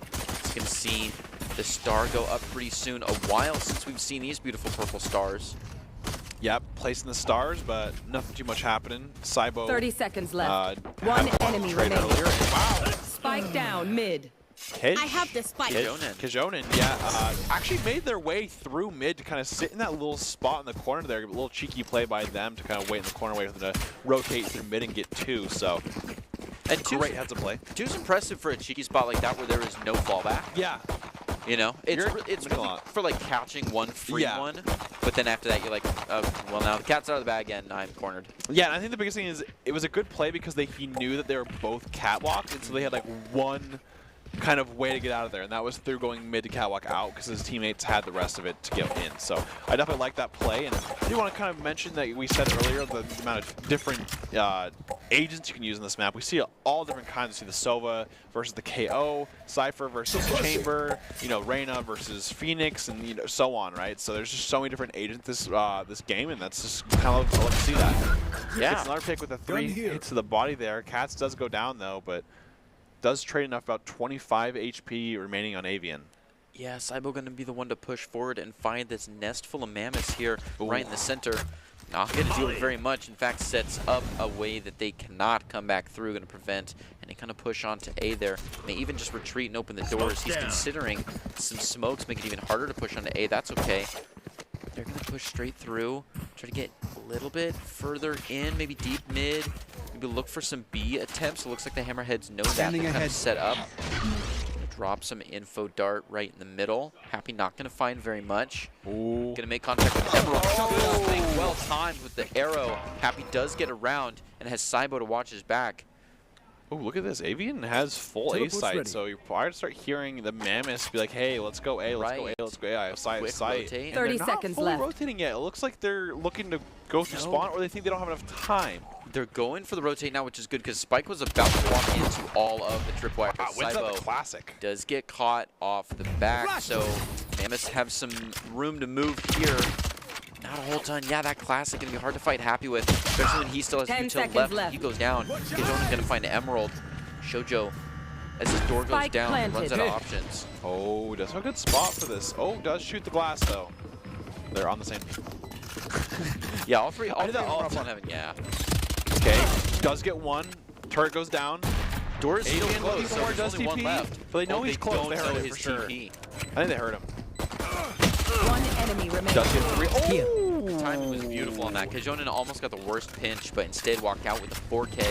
Gonna see the star go up pretty soon. A while since we've seen these beautiful purple stars. Yep, placing the stars, but nothing too much happening. Cybo 30 seconds left. had One a enemy trade remaining. earlier. Wow. Spike down mid. I have the spike. Kijonin, yeah, actually made their way through mid to kind of sit in that little spot in the corner there. A little cheeky play by them to kind of wait in the corner, wait for them to rotate through mid and get 2. So, And great heads up play. 2's impressive for a cheeky spot like that where there is no fallback. Yeah. You know, it's You're it's missing a really lot. for like catching one free Yeah. one, but then after that you're like, well now the cat's out of the bag and I'm cornered. Yeah, and I think the biggest thing is it was a good play because he knew that they were both catwalked, and so they had like one kind of way to get out of there, and that was through going mid to catwalk out because his teammates had the rest of it to get in. So I definitely like that play, and I do want to kind of mention that we said earlier the amount of different agents you can use in this map. We see all different kinds. We see the Sova versus the KO, Cypher versus Chamber, you know, Reyna versus Phoenix, and you know, so on, right? So there's just so many different agents this game, and that's just kind of I love to see that. Yeah. It's another pick with a 3 hits to the body there. Cats does go down though, but does trade enough, about 25 HP remaining on Avian. Yeah, Cybo gonna be the one to push forward and find this nest full of mammoths here right in the center. Not gonna deal with very much. In fact, sets up a way that they cannot come back through, gonna prevent any kind of push onto A there. May even just retreat and open the doors. He's considering some smokes, make it even harder to push onto A. That's okay. They're gonna push straight through, try to get a little bit further in, maybe deep mid. Maybe look for some B attempts. It looks like the Hammerheads know that. They're kind of set up. Drop some info dart right in the middle. Happy not going to find very much. Ooh. Going to make contact with Emerald. Good thing, well timed with the arrow. Happy does get around and has Cybo to watch his back. Oh, look at this. Avian has full A sight, so you're probably going to start hearing the mammoths be like, hey, let's go A, let's go A, let's go A. I have sight. Quick sight. rotate. And 30 they're seconds not fully left. rotating yet. It looks like they're looking to go through spawn, or they think they don't have enough time. They're going for the rotate now, which is good because Spike was about to walk into all of the tripwire. Wins that the Cybo classic. does get caught off the back, so Mammoths have some room to move here. Not a whole ton. Yeah, that classic gonna be hard to fight Happy with, especially when he still has 10 util seconds left. He goes down. Kijonin's gonna find Emerald. Shoujo, as his door goes Spike down, planted. runs out of options. Oh, does have a good spot for this. Oh, does shoot the glass, though. They're on the same. Yeah, all three did that are all up on heaven. Yeah. Okay, does get one. Turret goes down. Door is still Avian looking closed, for so more there's only one TP, left. but they know he's close. Don't They heard know it his for sure. TP. I think they heard him. One enemy remaining. Does get 3. Oh! The timing was beautiful on that. Kijonin almost got the worst pinch, but instead walked out with a 4K.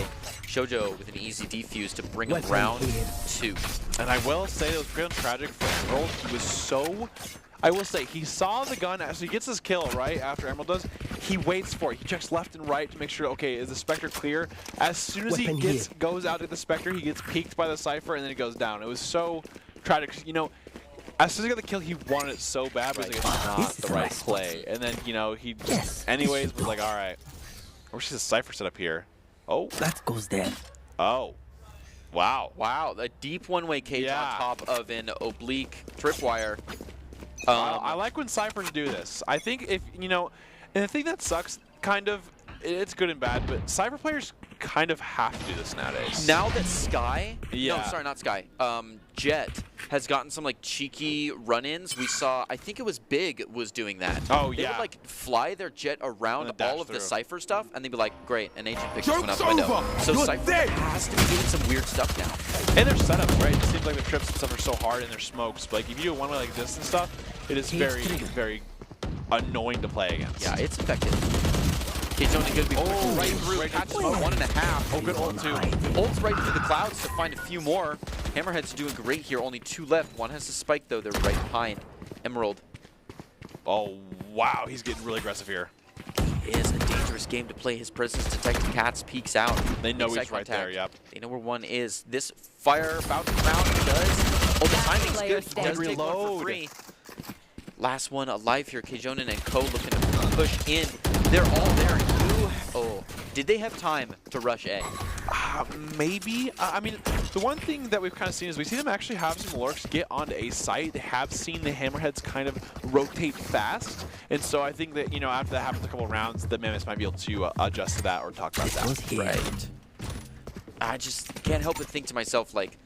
Shoujo with an easy defuse to bring him round 2. And I will say it was pretty tragic for Emerald. He was so... I will say, he saw the gun, so he gets his kill, right, after Emerald does. He waits for it. He checks left and right to make sure, okay, is the Spectre clear? As soon as he goes out to the Spectre, he gets peeked by the Cypher, and then he goes down. It was so tragic. 'Cause, you know, as soon as he got the kill, he wanted it so bad, but it was not the right play. And then, you know, he just, anyways, was like, all right. I wish there's a Cypher set up here. Oh. That goes there. Oh. Wow. Wow, a deep one-way cage Yeah. on top of an oblique tripwire. I like when Cyphers do this. I think if, you know, and the thing that sucks, kind of, it's good and bad, but Cypher players kind of have to do this nowadays. Now that Sky, Yeah. no, sorry, not Sky, Jet has gotten some like cheeky run-ins. We saw, I think it was Big was doing that. Oh, They yeah. would like fly their jet around And dash all of the through. Cypher stuff, and they'd be like, great, an agent picked this one out the window. So Cypher has to be doing some weird stuff now. And their setups, right? It seems like the trips and stuff are so hard and their smokes, but like if you do one way like this and stuff, it is very, very annoying to play against. Yeah, it's effective. Kijonin gonna be pushing right through, right catches through. about 1.5. Oh, good ult too. Ults right through the clouds to find a few more. Hammerhead's doing great here, only 2 left. One has to spike though, they're right behind. Emerald Oh, wow. He's getting really aggressive here. is a dangerous game to play. His presence detected Cats peeks out. They know Makes he's eye right there, contact. yep. They know where one is. This fire fountain round does. Oh, the timing's player good. He does take one for reload. free. Last one alive here. Kijonin and Ko looking to push in. They're all there. Oh, did they have time to rush A? Maybe. I mean, the one thing that we've kind of seen is we see them actually have some lurks get onto a site. They have seen the Hammerheads kind of rotate fast. And so I think that, you know, after that happens a couple of rounds, the Mammoths might be able to adjust to that or talk about that. Right. I just can't help but think to myself, like,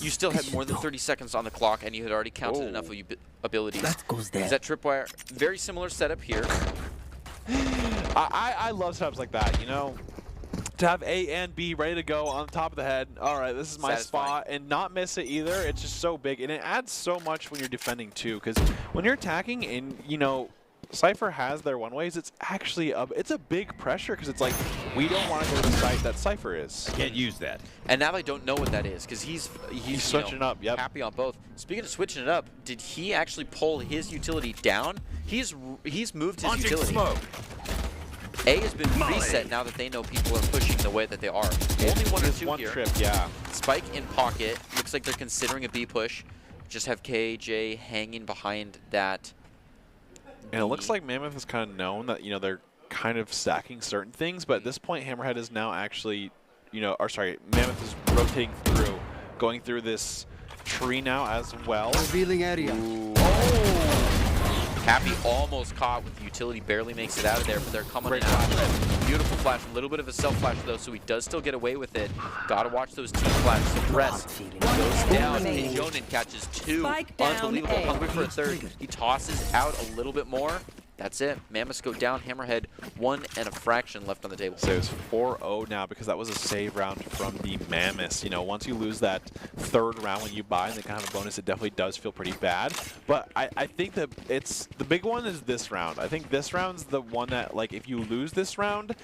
You still had more than 30 seconds on the clock, and you had already counted enough of abilities. That goes there. Is that tripwire? Very similar setup here. I love setups like that, you know? To have A and B ready to go on top of the head. All right, this is my Satisfying. spot, and not miss it either. It's just so big, and it adds so much when you're defending too. Because when you're attacking, and you know, Cypher has their one ways. It's actually it's a big pressure because it's like we don't want to go to the site that Cypher is. Can't use that. And now I don't know what that is because he's switching up. Yep. Happy on both. Speaking of switching it up, did he actually pull his utility down? He's moved his Launching utility. smoke. A has been reset now that they know people are pushing the way that they are. Only one or Just two one here. trip, yeah. Spike in pocket. Looks like they're considering a B push. Just have KJ hanging behind that. And it looks like Mammoth is kind of known that, you know, they're kind of stacking certain things, but at this point, Hammerhead is now actually, you know, or sorry, Mammoth is rotating through, going through this tree now as well. Revealing area. Happy almost caught with the utility, barely makes it out of there, but they're coming Great in out. flash. Beautiful flash, a little bit of a self-flash though, so he does still get away with it. Gotta watch those team flashes. Press goes down, remaining. Jonan catches two. Spike down Unbelievable, A. hungry for a third. He tosses out a little bit more. That's it. Mammoths go down, Hammerhead, 1 and a fraction left on the table. So it's 4-0 now because that was a save round from the Mammoths. You know, once you lose that third round when you buy and they kind of have a bonus, it definitely does feel pretty bad. But I think that it's the big one is this round. I think this round's the one that, like, if you lose this round,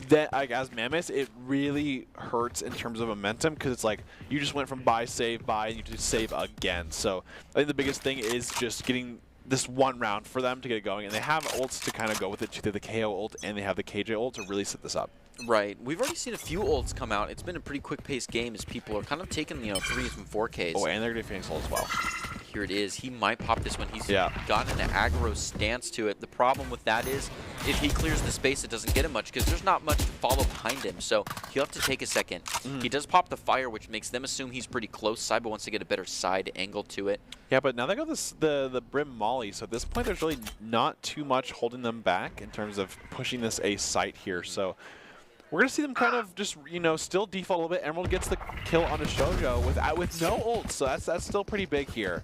that like, as Mammoths, it really hurts in terms of momentum because it's like you just went from buy, and you just save again. So I think the biggest thing is just getting this one round for them to get it going, and they have ults to kind of go with it too. They have the KO ult and they have the KJ ult to really set this up. Right. We've already seen a few ults come out. It's been a pretty quick-paced game as people are kind of taking, you know, 3s and 4Ks. Oh, and they're going to Phoenix ult as well. Here it is. He might pop this one. He's Yeah. gotten an aggro stance to it. The problem with that is if he clears the space, it doesn't get him much because there's not much to follow behind him. So he'll have to take a second. He does pop the fire, which makes them assume he's pretty close. Saiba wants to get a better side angle to it. Yeah, but now they got this the Brim Molly, so at this point there's really not too much holding them back in terms of pushing this A site here. So we're going to see them kind of just, you know, still default a little bit. Emerald gets the kill on a Shoujo with no ults, so that's still pretty big here.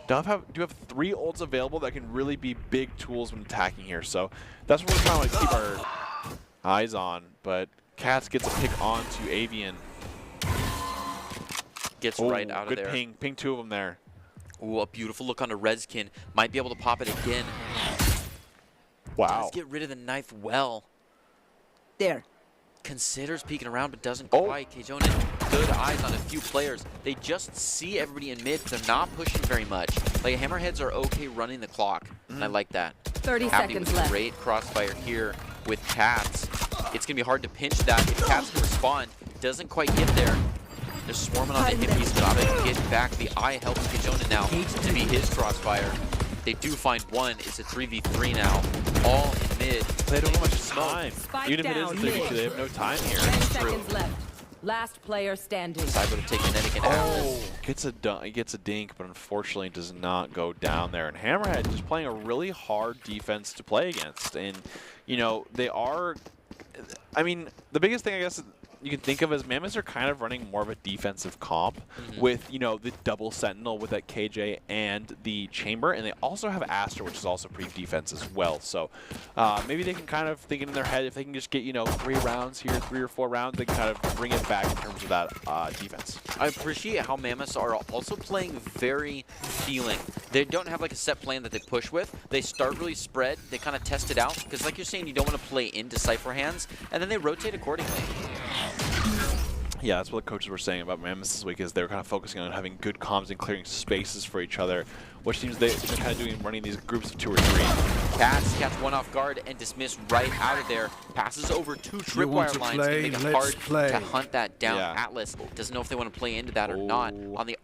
Do have 3 ults available that can really be big tools when attacking here. So that's what we're trying to keep our eyes on. But Cats gets a pick onto Avian. Gets right out of good there. ping. Ping 2 of them there. Ooh, a beautiful look on a Rezkin. Might be able to pop it again. Wow. Does get rid of the knife well. There. Considers peeking around, but doesn't Oh. quite. Kjonin, good eyes on a few players. They just see everybody in mid. They're not pushing very much. Like, Hammerheads are okay running the clock, and I like that. 30 Happy seconds with left. great crossfire here with Cats. It's going to be hard to pinch that if Cats can respond. Doesn't quite get there. They're swarming on the hip. He's got to get back. The eye helps Kjonin now to be his crossfire. They do find one. It's a 3v3 now. All in mid. They don't have much time. Spike Even if it is down, 32, mid. they have no time here. 10 seconds left. Last player standing. Saiba to take kinetic and Atlas. Gets a dink, but unfortunately does not go down there. And Hammerhead just playing a really hard defense to play against. And, you know, they are... I mean, the biggest thing I guess you can think of as Mammoths are kind of running more of a defensive comp with, you know, the double Sentinel with that KJ and the Chamber. And they also have Aster, which is also pretty defense as well. So maybe they can kind of think in their head if they can just get, you know, 3 rounds here, 3 or 4 rounds, they can kind of bring it back in terms of that defense. I appreciate how Mammoths are also playing very feeling. They don't have like a set plan that they push with. They start really spread. They kind of test it out. Because like you're saying, you don't want to play into Cypher hands. And then they rotate accordingly. Yeah, that's what the coaches were saying about Mammoths this week is they were kind of focusing on having good comms and clearing spaces for each other, which seems they're kind of doing running these groups of 2 or 3. Cats one off guard and dismissed right out of there. Passes over 2 tripwire lines to make it hard to hunt that down. Yeah. Atlas doesn't know if they want to play into that or not. On the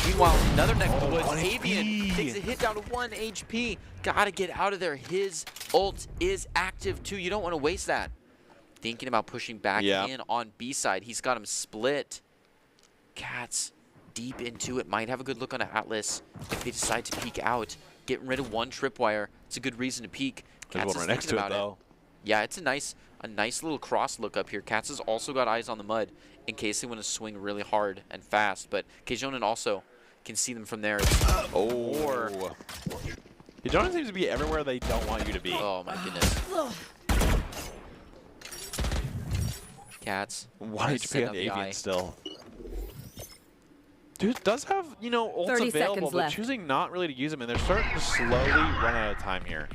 meanwhile, another neck of the woods. Avian takes a hit down to 1 HP. Gotta get out of there. His ult is active too. You don't want to waste that. Thinking about pushing back in on B side. He's got him split. Cats deep into it. Might have a good look on Atlas if they decide to peek out. Getting rid of 1 tripwire. It's a good reason to peek. There's Cats one is right next thinking to it, about though. Yeah, it's a nice A nice little cross look up here. Cats has also got eyes on the mud in case they want to swing really hard and fast, but Kjonen also can see them from there. Or Kjonen seems to be everywhere they don't want you to be. oh my goodness. Cats. Why did you set pick up on the the avian eye. still? Dude does have, you know, ults 30 available, seconds but left. choosing not really to use them, and they're starting to slowly run out of time here.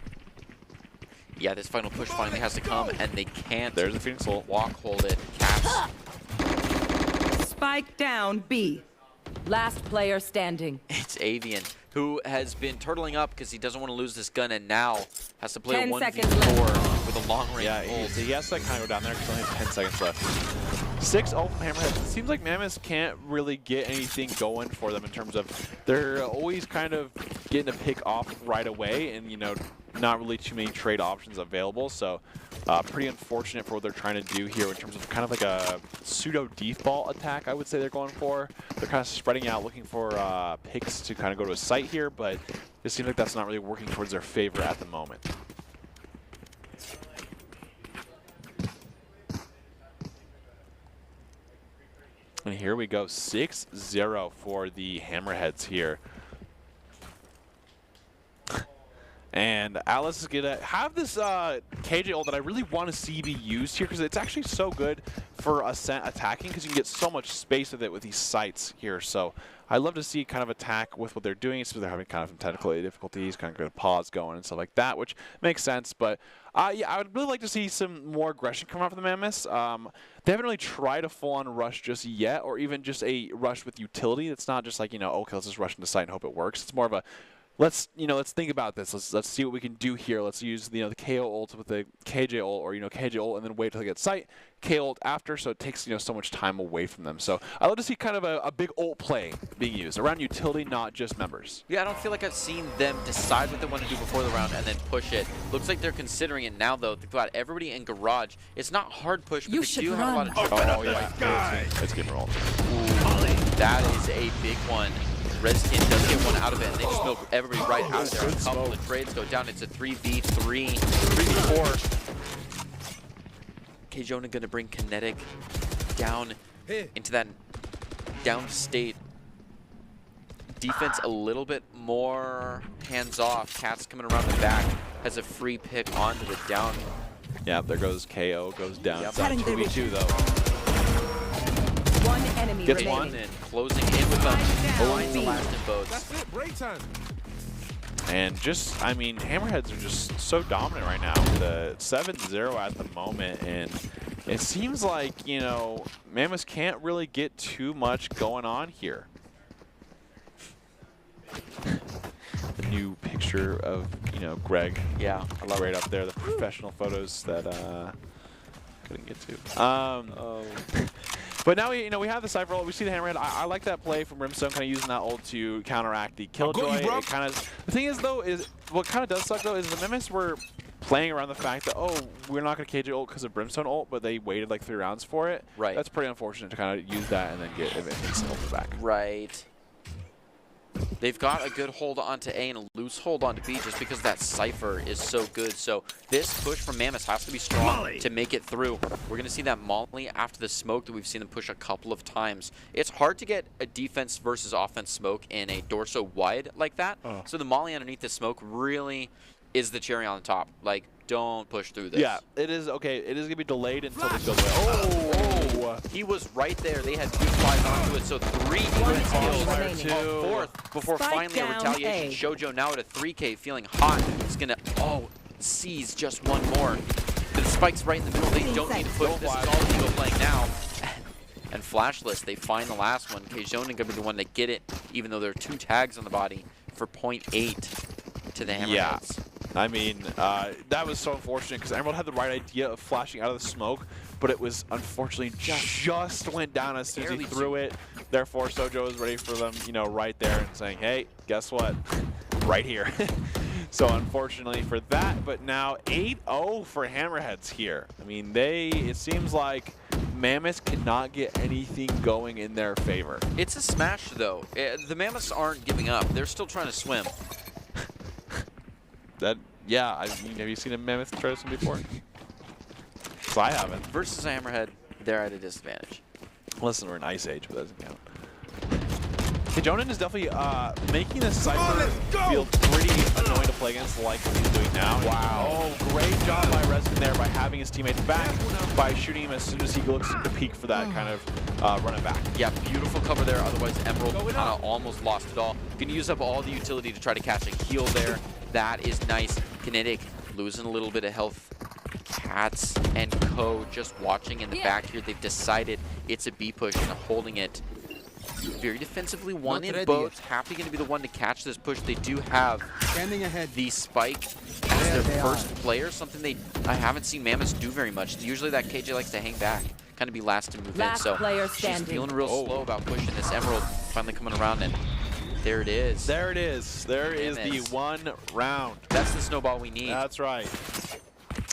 Yeah, this final push finally has to come, and they can't There's the Phoenix ult. walk hold it. Cats. Spike down B. Last player standing. It's Avian, who has been turtling up because he doesn't want to lose this gun, and now has to play 10 a 1v4 seconds left. with a long-range Yeah, ult. he has to kind of go down there because only has 10 seconds left. 6 ult from Hammerheads. It seems like Mammoth can't really get anything going for them in terms of they're always kind of getting a pick off right away, and you know, not really too many trade options available. So pretty unfortunate for what they're trying to do here in terms of kind of like a pseudo default attack, I would say they're going for. They're kind of spreading out, looking for picks to kind of go to a site here, but it seems like that's not really working towards their favor at the moment. And here we go, 6-0 for the Hammerheads here. And Alice is going to have this KJ ult that I really want to see be used here because it's actually so good for Ascent attacking because you can get so much space with it with these sights here. So I love to see kind of attack with what they're doing, especially they're having kind of some technical difficulties, kind of get a pause going and stuff like that, which makes sense. But yeah, I would really like to see some more aggression come out from the Mammoths. They haven't really tried a full-on rush just yet, or even just a rush with utility. It's not just like, you know, okay, let's just rush into site and hope it works. It's more of a let's think about this. Let's see what we can do here. Let's use the KO ult with the KJ ult, or KJ ult, and then wait till they get sight. KO ult after, so it takes so much time away from them. So I love to see kind of a big ult play being used around utility, not just members. Yeah, I don't feel like I've seen them decide what they want to do before the round and then push it. Looks like they're considering it now, though. They've got everybody in garage. It's not hard push, but You they should do have a lot of... Oh yeah, it's game roll. That is a big one. Redskins does get one out of it, and they just milk everybody right out of there. A couple of trades go down. It's a 3v3, 3v4. Kjonen gonna bring Kinetic down into that down state. Defense a little bit more hands-off. Cat's coming around the back, has a free pick onto the down. Yeah, there goes KO, goes down. Yep. It's down 2v2 though. One enemy Gets remaining. One and closing in with them. Finds the last in boats. That's it, break time. And just, I mean, Hammerheads are just so dominant right now. The 7-0 at the moment, and it seems like, Mammoths can't really get too much going on here. The new picture of, Greg. Yeah, I love right it. up there, the professional photos that couldn't get to. But now we have the Cypher ult. We see the Hammerhead. I like that play from Brimstone, kind of using that ult to counteract the Killjoy. It kind of the thing is though is what kind of does suck though is the Mammoths were playing around the fact that we're not going to KJ ult because of Brimstone ult, but they waited like 3 rounds for it. Right. That's pretty unfortunate to kind of use that and then get an instant ult back. Right. They've got a good hold onto A and a loose hold onto B just because that Cypher is so good. So this push from Mammoth has to be strong to make it through. We're going to see that Molly after the smoke that we've seen them push a couple of times. It's hard to get a defense versus offense smoke in a Dorso wide like that. So the Molly underneath the smoke really is the cherry on the top. Like, don't push through this. Yeah, it is okay. It is going to be delayed until this goes away. He was right there. They had 2 flies onto it, so 3 defense kills. remaining. Fourth before Spike finally a down retaliation. A. Shoujo now at a 3K, feeling hot. He's gonna seize just one more. The spike's right in the middle. They don't need to push. This is all Eagle playing now. And Flashless, they find the last one. Kjonen gonna be the one to get it, even though there are 2 tags on the body for 0.8 to the Hammerheads. Yeah. I mean, that was so unfortunate because Emerald had the right idea of flashing out of the smoke, but it was unfortunately just went down as soon as he Barely threw it. Therefore, Sojo was ready for them, right there and saying, hey, guess what? Right here. So unfortunately for that, but now 8-0 for Hammerheads here. I mean, it seems like Mammoths cannot get anything going in their favor. It's a smash, though. The Mammoths aren't giving up. They're still trying to swim. Yeah, I mean, have you seen a Mammoth try this one before? 'Cause I haven't. Versus Hammerhead, they're at a disadvantage. Listen, we're in Ice Age, but that doesn't count. Jonan is definitely making this Cypher feel pretty annoying to play against, like what he's doing now. Wow. Oh, great job by Reskin there by having his teammates back, by shooting him as soon as he looks to peek for that kind of run it back. Yeah, beautiful cover there. Otherwise, Emerald kind of almost lost it all. Can use up all the utility to try to catch a heal there. That is nice. Kinetic losing a little bit of health. Cats and Co just watching in the back here. They've decided it's a B push and holding it very defensively. One in boats. Happy going to be the one to catch this push. They do have the spike as their first player, something I haven't seen Mammoth do very much. Usually that KJ likes to hang back, kind of be last to move in. So she's feeling real slow about pushing this. Emerald finally coming around, and there it is. There it is. There is the 1 round. That's the snowball we need. That's right.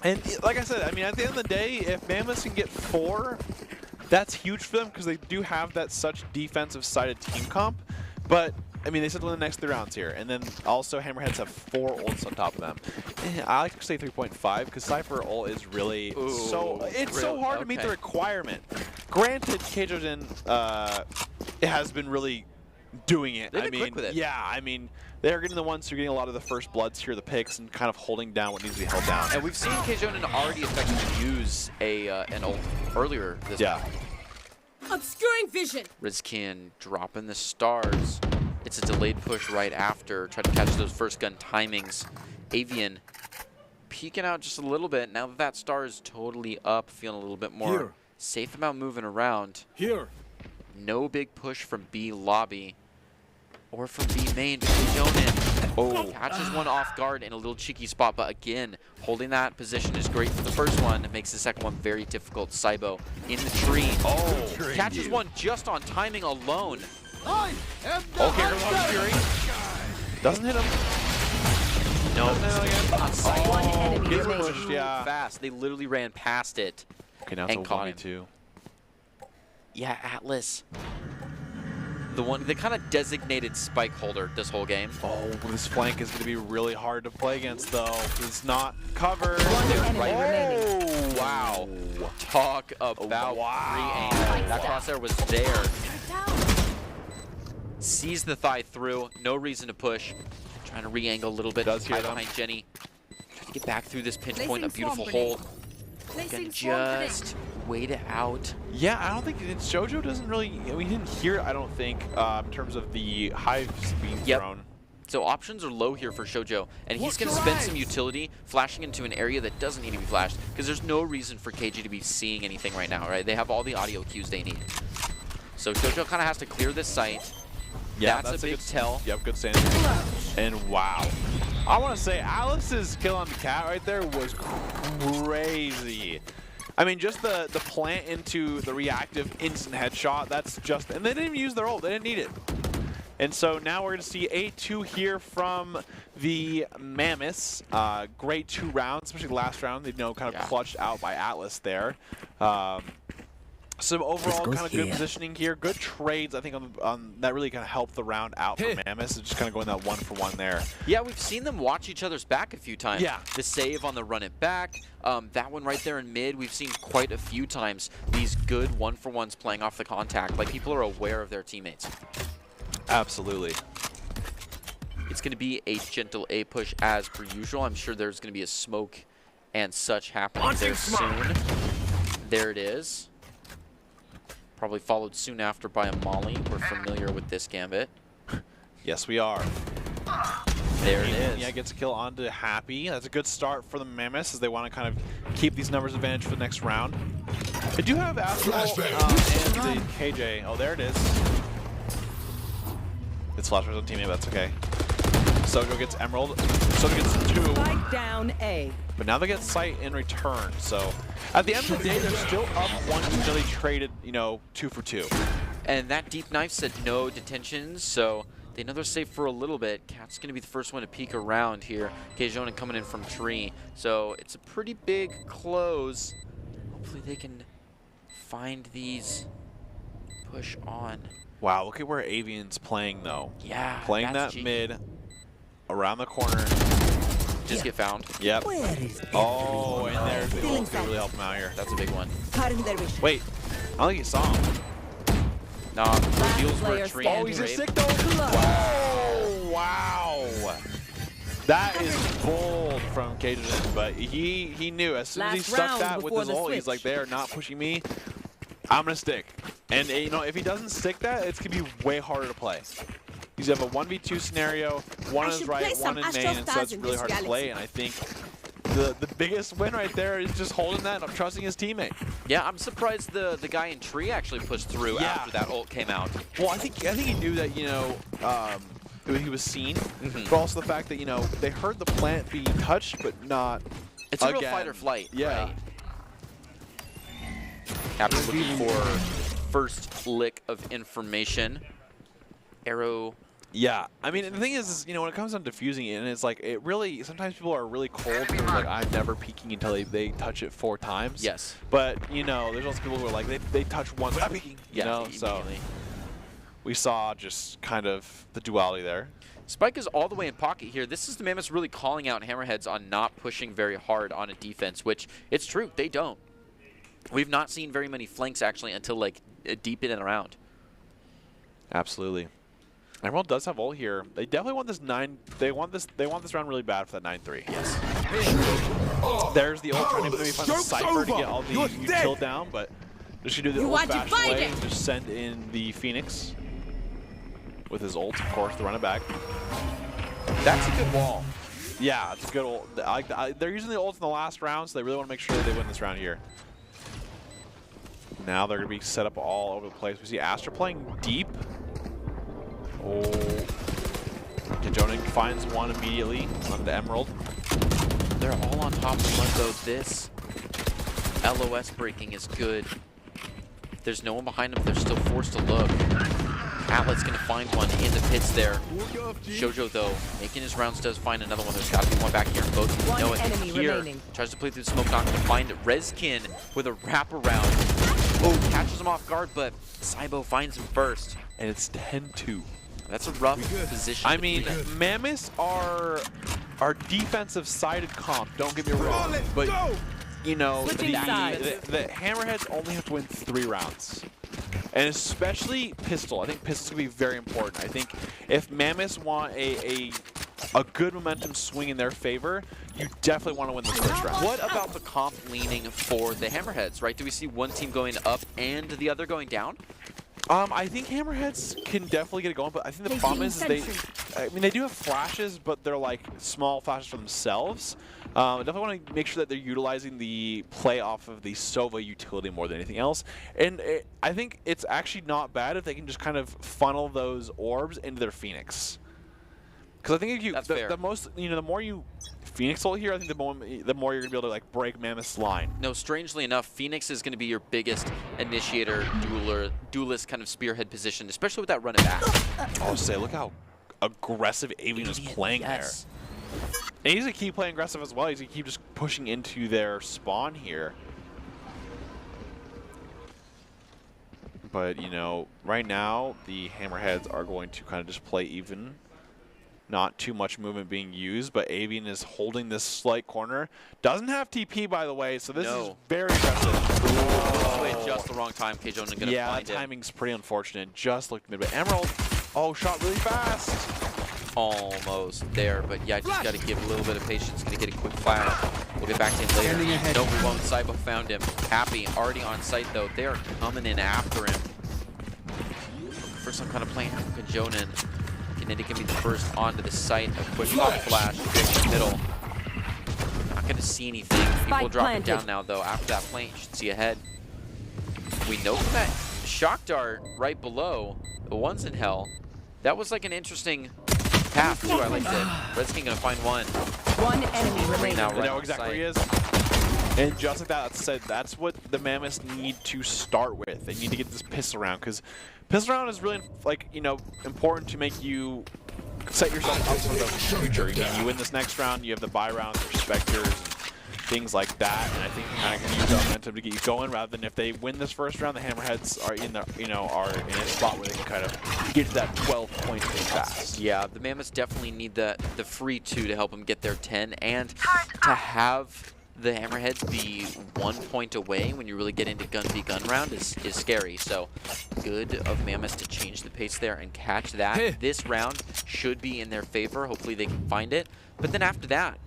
And like I said, I mean, at the end of the day, if Mammoth can get 4, that's huge for them because they do have that such defensive-sided team comp. But, I mean, they still win the next 3 rounds here. And then also Hammerheads have 4 ults on top of them. I like to say 3.5 because Cypher ult is really it's so hard to meet the requirement. Granted, Keijoden has been really doing it. They've been quick with it. Yeah, I mean, they're getting the ones who are getting a lot of the first bloods here, the picks, and kind of holding down what needs to be held down. And we've seen Keijonen already effectively use an ult earlier this round. Obscuring vision. Rizkin dropping the stars. It's a delayed push right after. Try to catch those first gun timings. Avian peeking out just a little bit. Now that that star is totally up, feeling a little bit more safe about moving around. No big push from B lobby or from B main. Keijonen catches one off guard in a little cheeky spot, but again, holding that position is great for the first one. It makes the second one very difficult. Saibo in the tree. Catches one just on timing alone. Okay, Fury. Doesn't hit him. No. One enemy Gets remaining. pushed, yeah. Fast. They literally ran past it. Okay, now it's And a caught him. 1v2. Yeah, Atlas. The one, the kind of designated spike holder this whole game. Oh, this flank is going to be really hard to play against, though. It's not covered. One enemy remaining. Wow. Talk about re-aim. That crosshair was there. Sees the thigh through. No reason to push. Trying to re-angle a little bit. Does hear Hide them. behind Jenny. Trying to get back through this pinch point. A Placing beautiful swarm hold. Placing Can swarm grenade. just wait it out. Yeah, I don't think JoJo doesn't really. We didn't hear it, I don't think, in terms of the hives being thrown. So options are low here for Shoujo, and he's going to spend some utility flashing into an area that doesn't need to be flashed, because there's no reason for KG to be seeing anything right now, right? They have all the audio cues they need. So Shoujo kind of has to clear this site. Yeah, that's a big tell. Yep, good stand. And wow. I want to say Alice's kill on the cat right there was crazy. I mean, just the plant into the reactive instant headshot, that's just, and they didn't even use their ult, they didn't need it. And so now we're going to see 8-2 here from the Mammoths. Great 2 rounds, especially the last round. They kind of clutched out by Atlas there. Some overall kind of good positioning here. Good trades, I think, on that really kind of helped the round out for Mammoths. Just kind of going that 1-for-1 there. Yeah, we've seen them watch each other's back a few times. Yeah. The save on the run it back. That one right there in mid, we've seen quite a few times these good 1-for-1s playing off the contact. Like, people are aware of their teammates. Absolutely. It's going to be a gentle A push as per usual. I'm sure there's going to be a smoke and such happening there soon. There it is. Probably followed soon after by a Molly. We're familiar with this gambit. Yes, we are. There it is. Yeah, gets a kill onto Happy. That's a good start for the Mammoths as they want to kind of keep these numbers advantage for the next round. They do have Astral and the KJ. Oh, there it is. It's flashers on teammate, that's okay. Sojo gets Emerald. Sojo gets 2. Spike down A. But now they get Sight in return. So at the end of the day, they're still up 1 until they traded, 2 for 2. And that deep knife said no detentions, so they know they're safe for a little bit. Cat's going to be the first one to peek around here. Keijonen coming in from tree. So it's a pretty big close. Hopefully they can find these, push on. Wow, look at where Avian's playing, though. Yeah, Playing that's that cheeky. mid, around the corner. just get found. Yep. Where is Oh, and there's the Feeling ult to sad. really help him out here. That's a big one. Pardon their wish. Wait, I don't think he saw him. Nah, reveals were player a tree. standing. Oh, he's a Brave. sick though. Oh, wow. That is bold from Cajun, but he knew as soon as he Last stuck round that with before his the ult, he's like, switch. they are not pushing me. I'm gonna stick. And you know, if he doesn't stick that, it's gonna be way harder to play. He's have a 1v2 scenario, one on his should right, play one some in Astro main, and so Stars it's in really this hard to play. galaxy. And I think the biggest win right there is just holding that and trusting his teammate. Yeah, I'm surprised the guy in tree actually pushed through Yeah. after that ult came out. Well, I think he knew that, you know, he was seen, Mhm. but also the fact that, you know, they heard the plant being touched, but not. It's a real again. fight or flight. Yeah. Right? Happy looking for first lick of information. Arrow. Yeah, I mean, the thing is, you know, when it comes down to defusing it, and it's like, it really, sometimes people are really cold, and they're like, I'm never peeking until they touch it 4 times. Yes. But, you know, there's also people who are like, they touch once, I'm peeking, you Yeah, know, so immediately. we saw just kind of the duality there. Spike is all the way in pocket here. This is the Mammoths really calling out Hammerheads on not pushing very hard on a defense, which it's true, they don't. We've not seen very many flanks actually until like deep in and around. Absolutely. Emerald does have ult here. They definitely want this 9. They want this round really bad for that 9-3. Yes. There's the ult trying to maybe find the Cypher to get all the util down, but just gonna do the You want to old-fashioned fight way it? and just send in the Phoenix with his ult, of course, to run it back. That's a good wall. Yeah, it's a good ult. They're using the ult in the last round, so they really want to make sure that they win this round here. Now they're going to be set up all over the place. We see Astra playing deep. Oh. Kajonin finds one immediately on the Emerald. They're all on top of one though. This LOS breaking is good. If there's no one behind them, they're still forced to look. Atlas gonna find one in the pits there. Shoujo though, making his rounds, does find another one. There's gotta be one back here. Both of them One know it. enemy Here, remaining. tries to play through the smoke, not gonna find it. Rezkin with a wraparound. Oh, catches him off guard, but Saibo finds him first. And it's 10-2. That's a rough position. I mean, Mammoths are defensive-sided comp, don't get me wrong. But, you know, Switching sides. the Hammerheads only have to win 3 rounds. And especially Pistol. I think Pistol's going to be very important. I think if Mammoths want a good momentum swing in their favor, you definitely want to win the first round. What about the comp leaning for the Hammerheads, right? Do we see one team going up and the other going down? I think Hammerheads can definitely get it going, but I think the problem is they do have flashes, but they're like small flashes for themselves. I definitely want to make sure that they're utilizing the play off of the Sova utility more than anything else. And I think it's actually not bad if they can just kind of funnel those orbs into their Phoenix. Because I think if you That's fair. the most, you know, the more you Phoenix ult here, I think the more you're gonna be able to like break Mammoth's line. No, strangely enough, Phoenix is going to be your biggest initiator, duelist kind of spearhead position, especially with that run it back. Oh, say, look how aggressive Avian is playing Yes. there. And he's gonna keep playing aggressive as well. He's gonna keep just pushing into their spawn here. But, you know, right now, the Hammerheads are going to kind of just play even. Not too much movement being used, but Avian is holding this slight corner. Doesn't have TP, by the way, so this is very aggressive. Played just the wrong time. Kjonin going to Yeah, find the him. timing's pretty unfortunate. Just looked mid, but Emerald, oh, shot really fast. Almost there, but yeah, just got to give a little bit of patience. Going to get a quick fire. We'll get back to him later. No, we won't. Saibo found him. Happy, already on site though. They are coming in after him. For some kind of plan from Kjonin. Kinetic can be the first onto the site. A quick pop flash, in the middle. Not going to see anything. People Spike dropping planted. down now though. After that plant, you should see ahead. We know from that shock dart right below, the ones in hell, that was like an interesting path too. I liked it. Redskin gonna find one. One enemy remaining. Now I right know on exactly where site. he is. And just like that said, that's what the Mammoths need to start with. They need to get this pistol round, because pistol round is really, like, you know, important to make you set yourself up for the future. You win this next round, you have the bye round, your Spectres. things like that, and I think kind of can use that momentum to get you going. Rather than if they win this first round, the Hammerheads are in the are in a spot where they can kind of get to that 12 points pretty fast. Yeah, the Mammoths definitely need the free 2 to help them get their 10, and to have the Hammerheads be 1 point away when you really get into gun v gun round is scary. So good of Mammoths to change the pace there and catch that. Hey. This round should be in their favor. Hopefully they can find it. But then after that,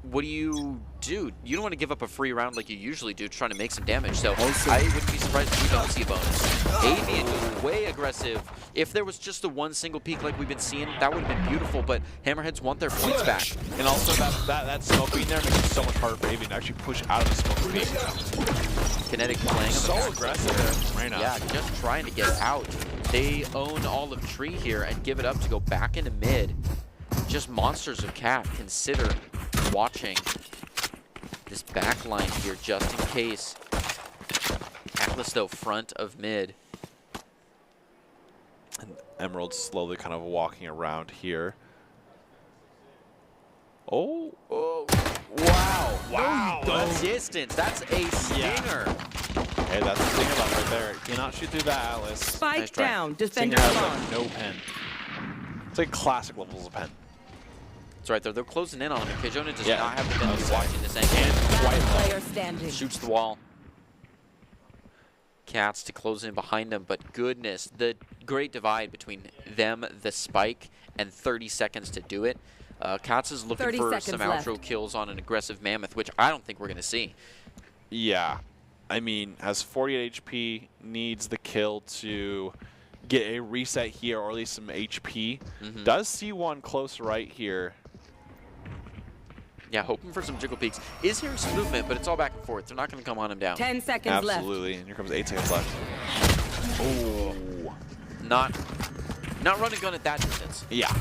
what do? You don't want to give up a free round like you usually do, trying to make some damage. So I wouldn't be surprised if we don't see a bonus. Avian goes way aggressive. If there was just a one single peek like we've been seeing, that would have been beautiful, but Hammerheads want their points back. And also that smoke being there makes it so much harder for Avian to actually push out of the smoke being. Kinetic playing on the So back. aggressive there right now. Yeah, just trying to get out. They own all of Tree here and give it up to go back into mid. Just monsters of Cat. Consider watching this back line here just in case. Atlas, though, front of mid. And Emerald slowly kind of walking around here. Oh, wow. Wow. The distance. That's a stinger. Hey, that's the thing about right there. Cannot shoot through that, Atlas. Spike Nice try. down. Stinger Defender has spawn. like no pen. It's like classic levels of pen. That's right there. They're closing in on him. Kajona does Yeah. not have the benefit Okay. watching this angle. And Last quite player standing. Shoots the wall. Cats to close in behind them, but goodness, the great divide between them, the spike, and 30 seconds to do it. Cats is looking 30 for seconds some left. outro kills on an aggressive Mammoth, which I don't think we're going to see. Yeah. I mean, has 48 HP, needs the kill to get a reset here, or at least some HP. Does see one close right here. Yeah, hoping for some jiggle peaks. Is hearing some movement, but it's all back and forth. They're not going to come on him down. 10 seconds left. Absolutely. And here comes 8 seconds left. Oh. Not run and gun at that distance. Yeah.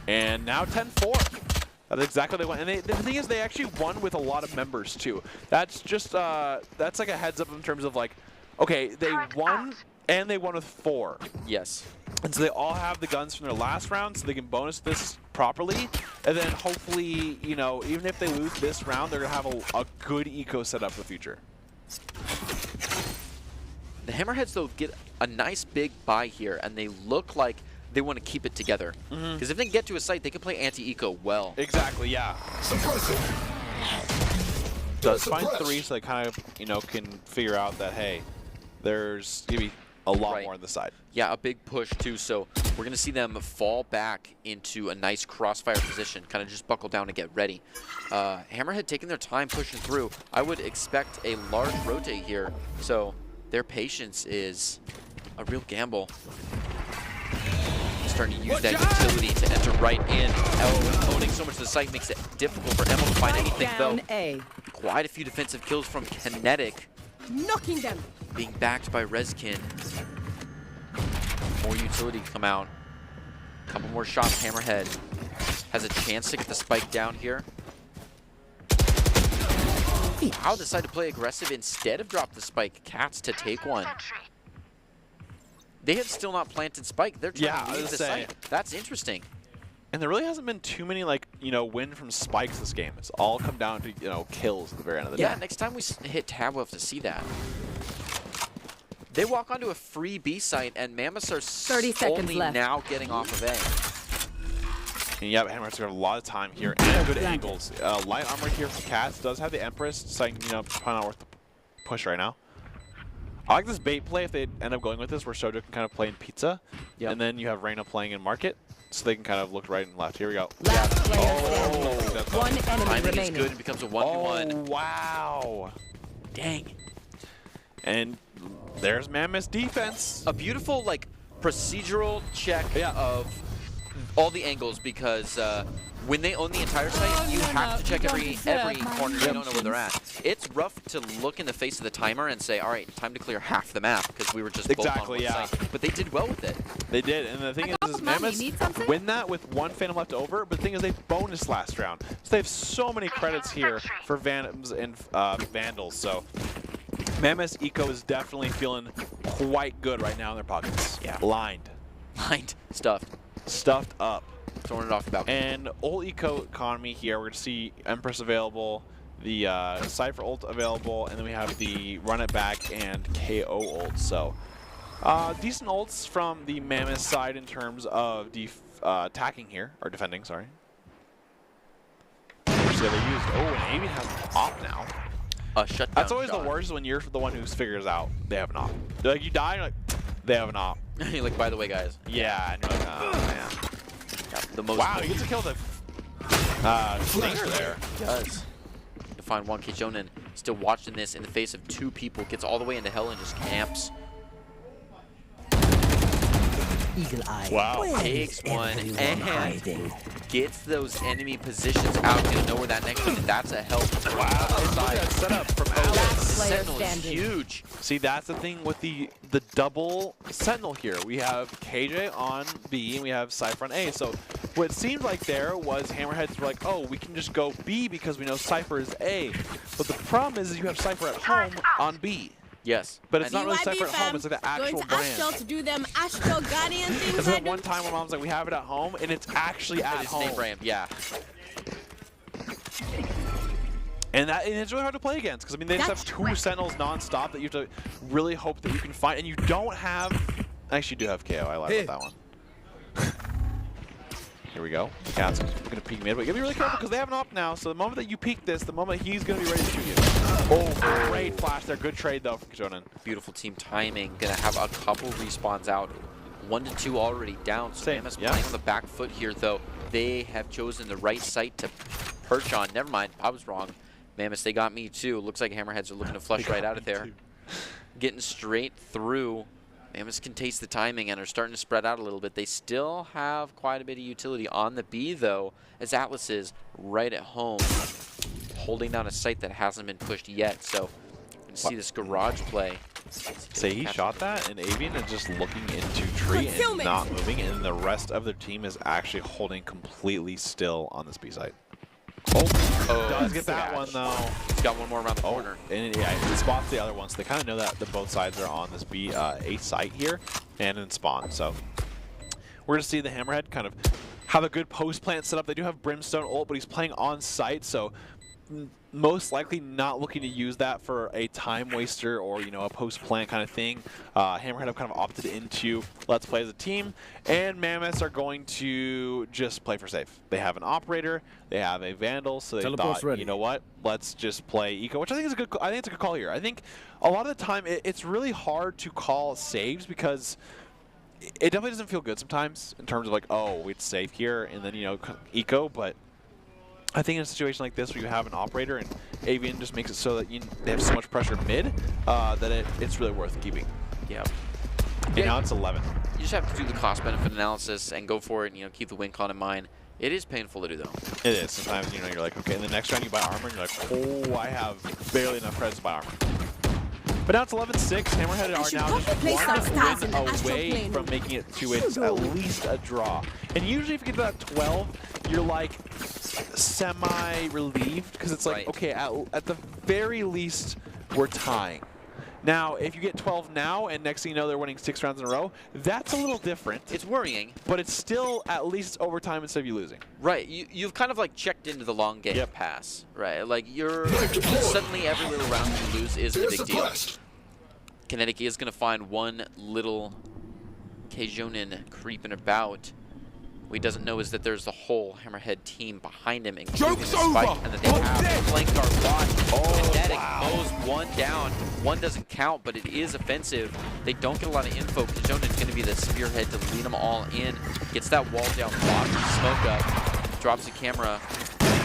And now 10-4. That's exactly what they want. And the thing is, they actually won with a lot of members, too. That's just, that's like a heads up in terms of like, okay, they won, and they won with 4. Yes. And so they all have the guns from their last round, so they can bonus this properly. And then hopefully, you know, even if they lose this round, they're going to have a good eco set up for the future. The Hammerheads, though, get a nice big buy here, and they look like they want to keep it together. Because if they can get to a site, they can play anti-eco well. Exactly, yeah. Does find 3, so they kind of, you know, can figure out that, hey, there's going to be a lot Right. more on the side. Yeah, a big push, too. So we're going to see them fall back into a nice crossfire position, kind of just buckle down and get ready. Hammerhead taking their time pushing through. I would expect a large rotate here, so their patience is a real gamble. Starting to use that utility to enter right in. Owning so much of the site makes it difficult for Emil to find anything, though. Down A. Quite a few defensive kills from Kinetic, Knocking them. being backed by Rezkin. More utility come out. Couple more shots. Hammerhead has a chance to get the spike down here. Wow, decided to play aggressive instead of drop the spike. Cats to take one. They have still not planted spike. They're trying Yeah, to I leave was the saying. site. That's interesting. And there really hasn't been too many, like, you know, win from spikes this game. It's all come down to, you know, kills at the very end of the Yeah, day. next time we hit tab, we'll have to see that. They walk onto a free B site, and Mammoths are 30 seconds only left. now getting off of A. And yeah, Hammerhead's got a lot of time here and good angles. Light armor here for Cats. Does have the Empress, so you know, probably not worth the push right now. I like this bait play if they end up going with this, where Shoujo can kind of play in Pizza, Yep. and then you have Reyna playing in Market, so they can kind of look right and left. Here we go. Last player Oh, standing. that's One enemy Timing is remaining. good and becomes a 1v1. Oh, wow. Dang. And there's Mammoth's defense. A beautiful, like, procedural check Yeah. of all the angles, because when they own the entire site, you have to check every corner. You don't know where they're at. It's rough to look in the face of the timer and say, all right, time to clear half the map, because we were just both on Exactly, one yeah. site. But they did well with it. They did, and the thing is money. Mammoths Need something? win that with 1 Phantom left over, but the thing is they bonus last round. So they have so many credits here for Phantoms and Vandals, so Mammoth's eco is definitely feeling quite good right now in their pockets. Yeah. Lined. Lined, stuffed, Stuffed up. throwing it off the balcony. And old eco economy here, we're going to see Empress available, the Cypher ult available, and then we have the run it back and KO ult. So decent ults from the Mammoth side in terms of attacking here, or defending, sorry. Which they used. Oh, and Avian has an op now. Shutdown That's always shot. the worst when you're the one who figures out they have an op. They're like, you die, you're like, they have an op. You're like, by the way, guys. Yeah, and you're like, oh man. Yeah, the most. Wow, he gets to kill the stinger there. He does. To find one Kjonin still watching this in the face of 2 people, gets all the way into hell and just camps. Eagle Eye. Wow. Takes one and gets those enemy positions out. Gonna know where that next one is. That's a help. Wow, look at that setup from Alex. Last player Sentinel is standing. huge. See, that's the thing with the double Sentinel here. We have KJ on B and we have Cypher on A. So what it seemed like there was Hammerheads were like, oh, we can just go B because we know Cypher is A. But the problem is you have Cypher at home on B. Yes. But it's And not really Cypher at home, it's like the actual Going to Astral brand. to do them Astral Guardian things. There's I that do. one time where mom's like, we have it at home, and it's actually at it's home. name brand, yeah. And it's really hard to play against because I mean they just have That's 2 Sentinels nonstop that you have to really hope that you can find, and you don't have. Actually, you do have KO. I lied about that one. Here we go. Cat's gonna peek mid, but you gotta be really careful because they have an op now. So the moment that you peek this, the moment he's gonna be ready to shoot you. Oh, great flash there. Good trade though from Kjonin. Beautiful team timing. Gonna have a couple respawns out. 1 to 2 already down. So Same, Mammoth's yeah. playing on the back foot here, though. They have chosen the right site to perch on. Never mind, I was wrong. Mammoths, they got me too. Looks like Hammerheads are looking to flush right out of there. Getting straight through. Mammoths can taste the timing and are starting to spread out a little bit. They still have quite a bit of utility on the B, though, as Atlas is right at home, holding down a site that hasn't been pushed yet. So, you can see this garage play. Say he shot that, and Avian is just looking into tree and Concealment. not moving, and the rest of their team is actually holding completely still on this B site. Oh, does get that one though. He's got one more around the corner. And yeah, he spots the other one, so they kind of know that both sides are on this B A site here and in spawn. So we're gonna see the Hammerhead kind of have a good post plant set up. They do have Brimstone ult, but he's playing on site, so most likely not looking to use that for a time waster or, you know, a post plant kind of thing. Hammerhead have kind of opted into let's play as a team, and Mammoths are going to just play for safe. They have an operator, they have a Vandal, so they Teleport's thought, ready. you know what, let's just play Eco, which I think is a good. I think it's a good call here. I think a lot of the time it's really hard to call saves because it definitely doesn't feel good sometimes in terms of like, oh, it's safe here, and then, you know, Eco, but I think in a situation like this where you have an operator and Avian just makes it so that they have so much pressure mid that it's really worth keeping. Yeah. And now it's 11. You just have to do the cost-benefit analysis and go for it and, you know, keep the win con in mind. It is painful to do, though. It is. Sometimes, you know, you're like, okay, in the next round you buy armor and you're like, oh, I have barely enough credits to buy armor. But now it's 11-6. Hammerhead are should now probably play some just stars one in the win Astral away Plane. from making it to it's at least a draw. And usually if you get to that 12, you're like semi-relieved because it's like, Right. okay, at the very least, we're tying. Now, if you get 12 now and next thing you know they're winning 6 rounds in a row, that's a little different. It's worrying. But it's still at least overtime instead of you losing. Right, you've kind of like checked into the long game Yep. pass, right? Like you're suddenly every little round you lose isn't a big deal. Kinetic is going to find one little Kjonin creeping about. What he doesn't know is that there's the whole Hammerhead team behind him, including the spike, and that they have flank guard watch. Kinetic mows one down. One doesn't count, but it is offensive. They don't get a lot of info. Kjonin's going to be the spearhead to lead them all in. Gets that wall down, blocks the smoke up, drops the camera.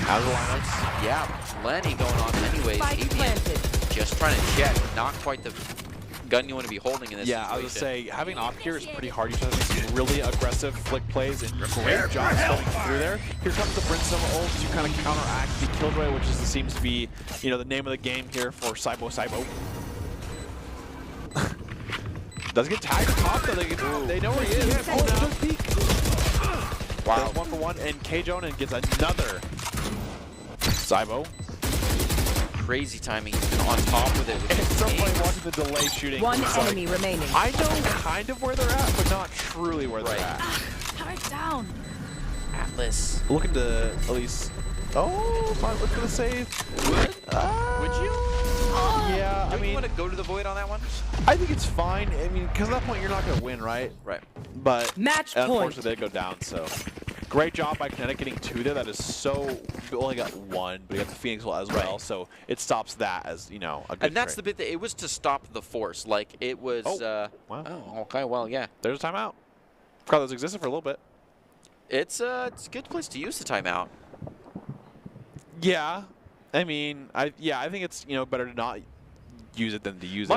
Out of the lineups. Yeah, plenty going on anyways. Spike Avian planted. just trying to check. Not quite the gun you want to be holding in this Yeah, situation. I would say having op here is pretty hard. You have to make some really aggressive flick plays and great job stepping through there. Here comes the Brimstone ult to kind of counteract the Killjoy, which seems to be, you know, the name of the game here for Cybo. Does get tagged at top though. They know where he is. Oh, just peek. Wow. There's 1 for 1, and Kjonin gets another Cybo. Crazy timing. He's been on top with it. And at some point watching the delay shooting. One it's like, enemy remaining. I know kind of where they're at, but not truly where they're Right. at. Turret down. Atlas. Looking to at least Oh, might look for the save. Would you? Yeah, I Do you mean, want to go to the void on that one? I think it's fine. I mean, because at that point you're not going to win, right? Right. But Match point. unfortunately, they go down. So great job by Kinetic getting 2 there. That is so. We only got 1, but he got the Phoenix Wall as well. So it stops that as a good. And that's trade. the bit that it was to stop the force. Like it was. Wow. Oh, okay. Well, yeah. There's a timeout. Forgot those existed for a little bit. It's a good place to use the timeout. Yeah, I mean, I think it's better to not use it than to use it.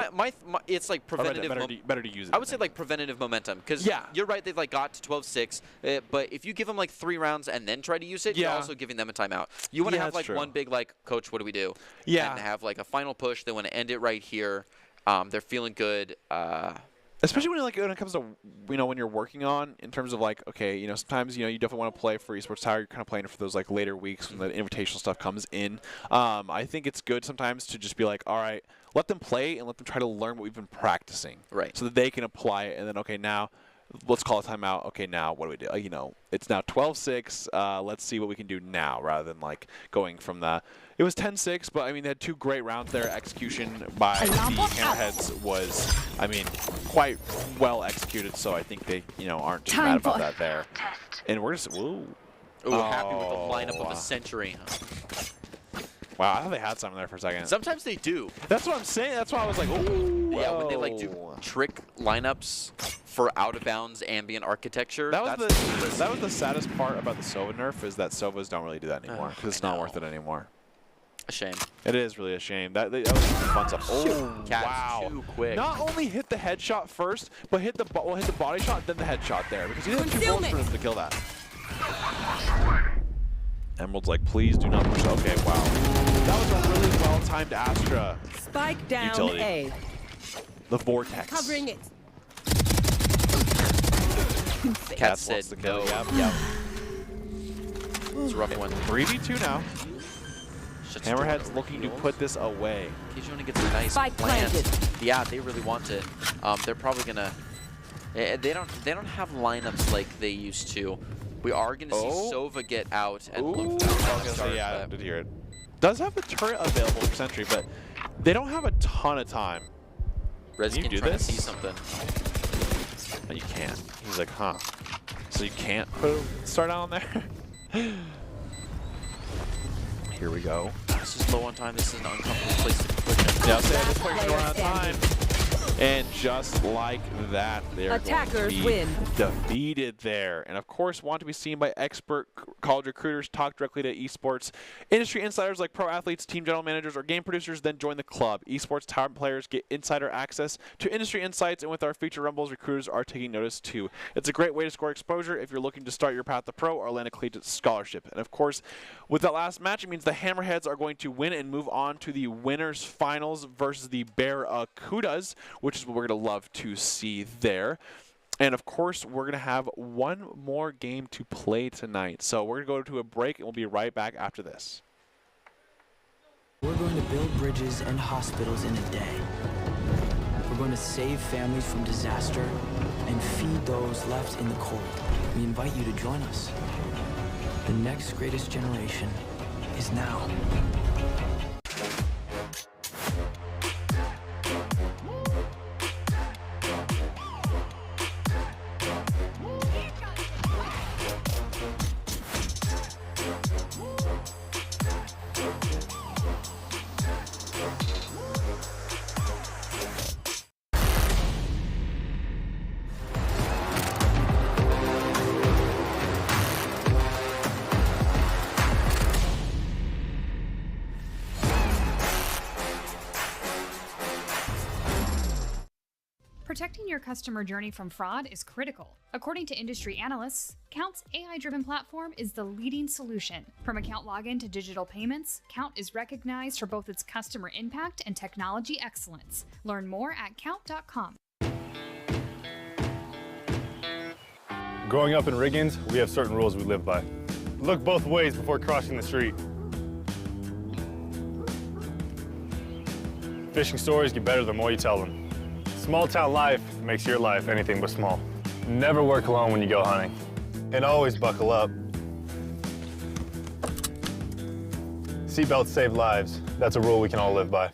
It's like Or preventative. better to use it. I would say like preventative momentum, because Yeah. you're right. They've like got to 12-6, but if you give them like 3 rounds and then try to use it, you're Yeah. also giving them a timeout. You want to Yeah, have that's like true. one big like, coach, what do we do? Yeah. And have like a final push. They want to end it right here. They're feeling good. Especially when it comes to when you're working on in terms of like, okay, sometimes you definitely want to play for Esports Tower. You're kind of playing for those like later weeks when the invitational stuff comes in. I think it's good sometimes to just be like, all right, let them play and let them try to learn what we've been practicing, Right. So that they can apply it. And then okay, now let's call a timeout. Okay, now what do we do? It's now 12-6. Let's see what we can do now, rather than like going from the. It was 10-6, but I mean they had 2 great rounds there. Execution by the Hammerheads was, quite well executed. So I think they, aren't too mad about that there. And we're just, whoa. Ooh, happy with the lineup of a century. Wow, I thought they had something there for a second. Sometimes they do. That's what I'm saying. That's why I was like, ooh. Yeah, when they like do trick lineups for out of bounds ambient architecture. That was the saddest part about the Sova nerf is that Sovas don't really do that anymore because it's not worth it anymore. A shame. It is really a shame. That was some fun stuff. Oh, Cat's wow. too quick. Not only hit the headshot first, but hit the body shot, then the headshot there. Because he had 2 bullets for him to kill that. Emerald's like, please do not push that. Okay, wow. That was a really well-timed Astra. Spike down Utility. A. The Vortex. Covering it. Cat Cats said wants to kill. no. Yep. It's a rough one. 3v2 now. Just Hammerhead's looking to put this away. Kijoni gets a nice Spike plant. planted. Yeah, they really want to. They're probably gonna. They don't have lineups like they used to. We are gonna see Sova get out and look for that start, Yeah, I but did hear it. Does have the turret available for Sentry, but they don't have a ton of time. Redskin do trying this? to see something. Oh, you can't. He's like, huh. So you can't put start out on there? Here we go. This is low on time. This is an uncomfortable place to push him. Yeah, I'll say at this point we're running out of time. And just like that, they're Attackers going to be win. defeated there. And of course, want to be seen by expert college recruiters, talk directly to esports industry insiders like pro athletes, team general managers, or game producers, then join the club. Esports talent players get insider access to industry insights, and with our feature rumbles, recruiters are taking notice too. It's a great way to score exposure if you're looking to start your path to pro or land a collegiate scholarship. And of course, with that last match, it means the Hammerheads are going to win and move on to the winners finals versus the Barracudas, which is what we're going to love to see there. And of course, we're going to have one more game to play tonight. So we're going to go to a break, and we'll be right back after this. We're going to build bridges and hospitals in a day. We're going to save families from disaster and feed those left in the cold. We invite you to join us. The next greatest generation is now. Protecting your customer journey from fraud is critical. According to industry analysts, Count's AI-driven platform is the leading solution. From account login to digital payments, Count is recognized for both its customer impact and technology excellence. Learn more at count.com. Growing up in Riggins, we have certain rules we live by. Look both ways before crossing the street. Fishing stories get better the more you tell them. Small town life makes your life anything but small. Never work alone when you go hunting. And always buckle up. Seatbelts save lives. That's a rule we can all live by.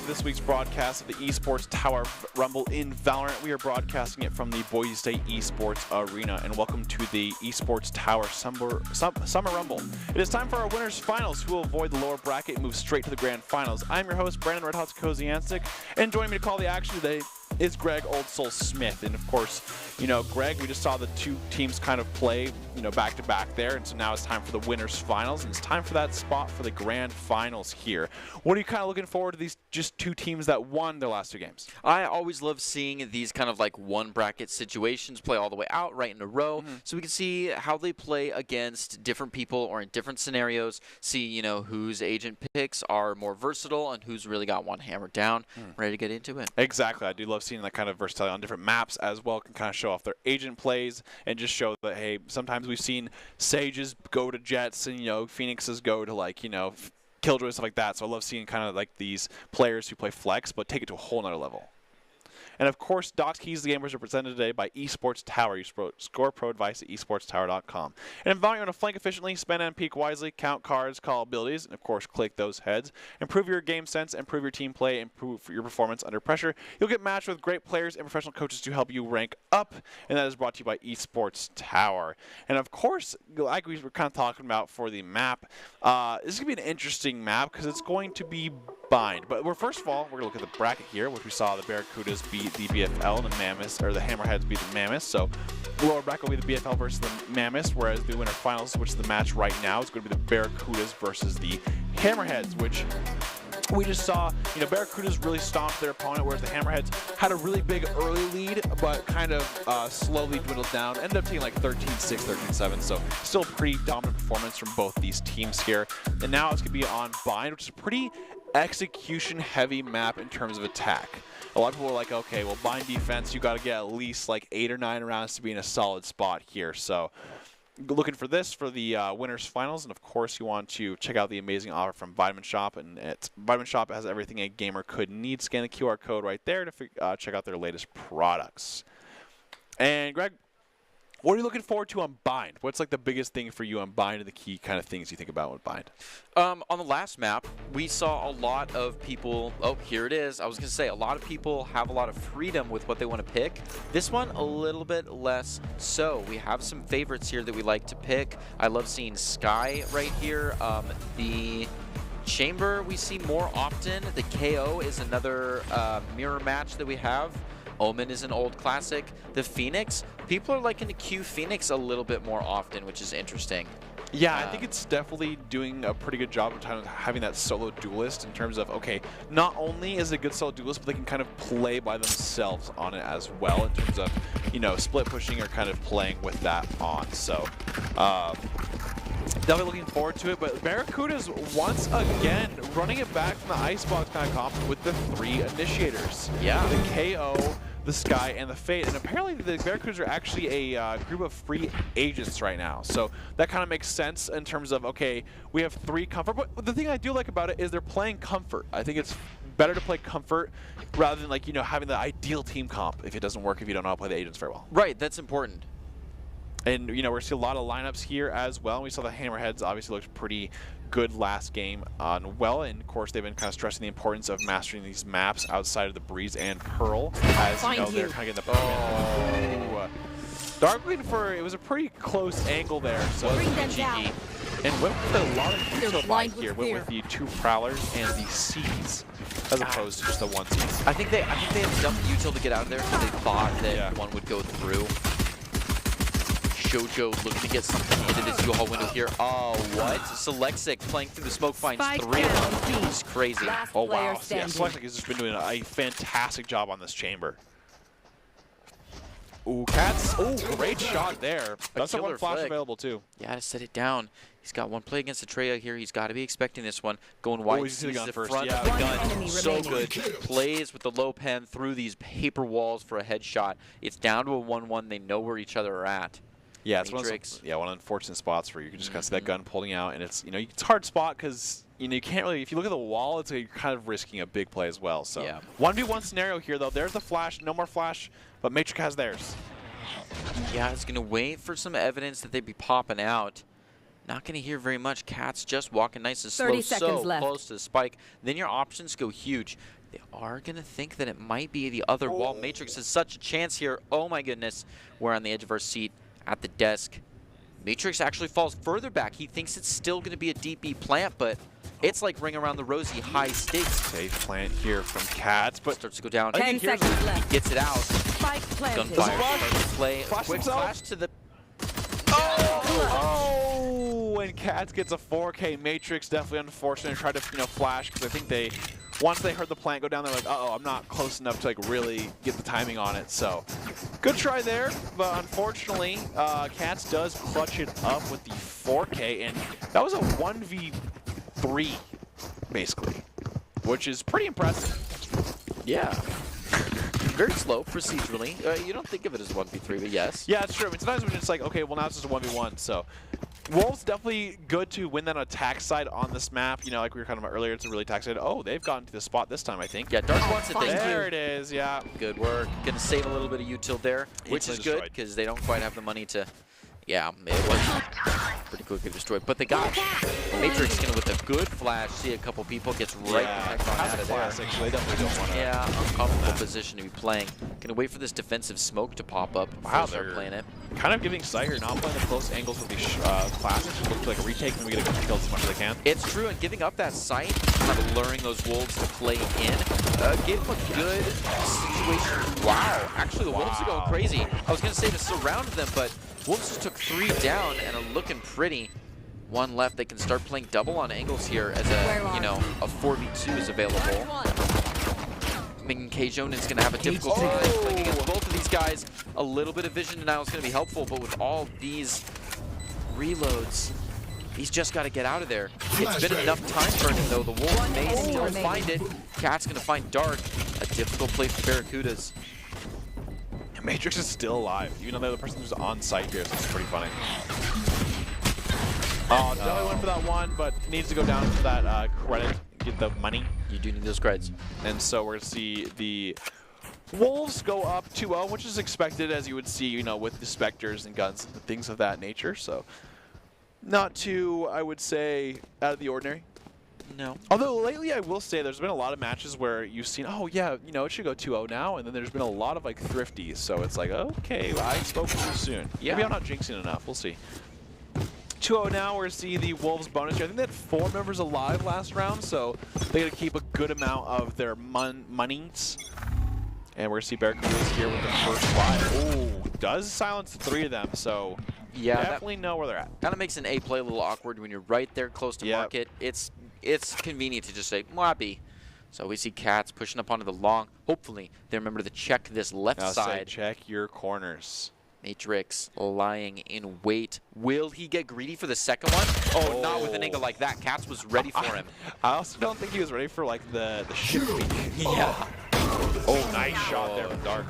This week's broadcast of the Esports Tower Rumble in Valorant. We are broadcasting it from the Boise State Esports Arena, and welcome to the Esports Tower Summer Rumble. It is time for our winners finals, who will avoid the lower bracket and move straight to the grand finals. I'm your host, Brandon Red Hot Koziancic, and joining me to call the action today is Greg Old Soul Smith. And of course, Greg, we just saw the two teams kind of play, back to back there, and so now it's time for the winners finals, and it's time for that spot for the grand finals here. What are you kind of looking forward to, these just two teams that won their last two games? I always love seeing these kind of like one bracket situations play all the way out right in a row, so we can see how they play against different people or in different scenarios, see whose agent picks are more versatile and who's really got one hammered down. Ready to get into it. Exactly. I do love seeing that kind of versatility on different maps as well. Can kind of show off their agent plays and just show that, hey, sometimes we've seen Sages go to Jets and Phoenixes go to Killjoy, stuff like that. So I love seeing kind of like these players who play flex but take it to a whole nother level. And of course, Docs Keys the Gamers are presented today by Esports Tower. You score pro advice at esportstower.com. And if you want to flank efficiently, spend and peek wisely, count cards, call abilities, and of course, click those heads. Improve your game sense, improve your team play, improve your performance under pressure. You'll get matched with great players and professional coaches to help you rank up. And that is brought to you by Esports Tower. And of course, like we were kind of talking about for the map, this is going to be an interesting map because it's going to be bind. But first of all, we're going to look at the bracket here, which we saw the Barracudas beat the BFL and the Mammoths, or the Hammerheads beat the Mammoths. So the lower bracket will be the BFL versus the Mammoths, whereas the winner finals, which is the match right now, is going to be the Barracudas versus the Hammerheads, which we just saw, Barracudas really stomped their opponent, whereas the Hammerheads had a really big early lead, but kind of slowly dwindled down. Ended up taking like 13-6, 13-7, so still pretty dominant performance from both these teams here. And now it's going to be on bind, which is a pretty execution-heavy map in terms of attack. A lot of people are like, okay, well, bind defense, you got to get at least like 8 or 9 rounds to be in a solid spot here. So looking for this for the winners finals, and of course you want to check out the amazing offer from Vitamin Shop, and Vitamin Shop has everything a gamer could need. Scan the QR code right there to check out their latest products. And Greg, what are you looking forward to on bind? What's like the biggest thing for you on bind, and the key kind of things you think about with bind? On the last map, we saw a lot of people. Oh, here it is. I was going to say a lot of people have a lot of freedom with what they want to pick. This one, a little bit less so. We have some favorites here that we like to pick. I love seeing Sky right here. The Chamber we see more often. The KO is another mirror match that we have. Omen is an old classic. The Phoenix, people are liking to queue Phoenix a little bit more often, which is interesting. Yeah, I think it's definitely doing a pretty good job of having that solo duelist in terms of, okay, not only is it a good solo duelist, but they can kind of play by themselves on it as well in terms of, split pushing or kind of playing with that on. So, Definitely looking forward to it, but Barracuda's once again running it back from the Icebox kind of comp with the 3 initiators. Yeah. The KO, the Sky, and the Fate. And apparently the Barracudas are actually a group of free agents right now. So that kind of makes sense in terms of, okay, we have 3 comfort. But the thing I do like about it is they're playing comfort. I think it's better to play comfort rather than, like, you know, having the ideal team comp if it doesn't work, if you don't know how to play the agents very well. Right, that's important. And, you know, we're seeing a lot of lineups here as well. We saw the Hammerheads obviously looked pretty good last game on well, and of course they've been kind of stressing the importance of mastering these maps outside of the Breeze and Pearl, as you know, they're kind of getting the Darkwing for it was a pretty close angle there, so Bring them down. and went with a lot of They're util buy blind here. with Went with the 2 Prowlers and the C's as opposed to just the 1 C. I think they had dumped util to get out of there because they thought that one would go through. Jojo looking to get something into this U-Haul window here. Oh, what? Selexic playing through the smoke finds Spike 3 of down, them. B. It's crazy. Last Oh player wow! Yeah, standing. Selexic has just been doing a fantastic job on this chamber. Ooh, Cats! Oh, great shot there. Does have killer 1 flash flick. available too. Yeah, to set it down. He's got 1 play against Atreya here. He's got to be expecting this one. Going wide, he's sees the gun the first, front yeah. of the One gun. enemy So remaining. good. Plays with the low pen through these paper walls for a headshot. It's down to a 1-1. They know where each other are at. Yeah, it's Matrix. one of the unfortunate spots where you can just kind of see that gun pulling out, and it's, you know, it's a hard spot because, you know, you can't really, if you look at the wall, it's like you're kind of risking a big play as well. So Yeah. 1v1 scenario here though. There's the flash, no more flash, but Matrix has theirs. Yeah, it's going to wait for some evidence that they'd be popping out. Not going to hear very much. Cat's just walking nice and slow, 30 so seconds left. close to the spike. Then your options go huge. They are going to think that it might be the other wall. Matrix has such a chance here. Oh my goodness. We're on the edge of our seat at the desk. Matrix actually falls further back. He thinks it's still going to be a deep B plant, but it's like Ring Around the Rosie, high stakes. Safe plant here from Cats, but Starts to go down. 10 seconds left. Gets it out. Spike planted. Gunfire starts to play. Flash Quick himself. flash to the... oh, and Cats gets a 4K. Matrix definitely unfortunate. Tried to, you know, flash because I think they, once they heard the plant go down, they're like, uh-oh, I'm not close enough to like really get the timing on it. So good try there, but unfortunately, Cats does clutch it up with the 4K, and that was a 1v3 basically, which is pretty impressive. Yeah. Very slow procedurally. You don't think of it as 1v3, but yes. Yeah, it's true. I mean, sometimes we're just like, okay, well now it's just a 1v1. So Wolves definitely good to win that attack side on this map. You know, like we were kind of earlier, it's a really attack side. Oh, they've gotten to the spot this time, I think. Yeah, Dark wants it. Thank There you. it is, yeah. Good work. Gonna save a little bit of util there, which is Instantly good destroyed. because they don't quite have the money to. Yeah, it was pretty quickly destroyed, but they got Matrix gonna with a good flash. See a couple people gets right the heck on That's out a of there. classic, so they definitely don't want to. Yeah, uncomfortable position to be playing. Gonna wait for this defensive smoke to pop up before Wow, they start they're playing it. kind of giving Sire not playing the close angles with these classics. It looks like a retake, and we get a good kill as much as they can. It's true, and giving up that sight, kind of luring those wolves to play in, gave them a good situation. Wow, actually the wolves are going crazy. I was going to say to surround them, but wolves just took 3 down and are looking pretty. 1 left. They can start playing double on angles here as a, you know, a 4v2 is available. Ming K-Jonin is going to have a difficult time playing against both of these guys. A little bit of vision now is going to be helpful, but with all these reloads, he's just got to get out of there. It's been enough time burning, though. The Wolves may still find it. Cat's going to find Dark. A difficult play for Barracudas. Matrix is still alive, even though they're the person who's on site here, so it's pretty funny. Oh, definitely went for that one, but needs to go down for that credit, get the money. You do need those creds. And so we're going to see the Wolves go up 2-0, which is expected, as you would see, you know, with the Spectres and guns and things of that nature. So not too, I would say, out of the ordinary. No. Although lately, I will say there's been a lot of matches where you've seen, oh yeah, you know, it should go 2-0 now, and then there's been a lot of like thrifties. So it's like, okay, well, I spoke too soon. Yeah. Maybe I'm not jinxing enough. We'll see. 2-0 now. We're seeing the Wolves bonus here. I think they had 4 members alive last round, so they got to keep a good amount of their monies. And we're going to see Barracudas here with the first fire. Ooh, does silence 3 of them, so Yeah, definitely know where they're at. Kind of makes an A play a little awkward when you're right there close to Yep. market. It's convenient to just say, Mwabi. So we see Cats pushing up onto the long. Hopefully, they remember to check this left I'll say side. check your corners. Matrix lying in wait. Will he get greedy for the second one? Oh, not with an angle like that. Cats was ready for him. I also don't think he was ready for like the ship peek. Yeah. Oh, nice shot there from Dark.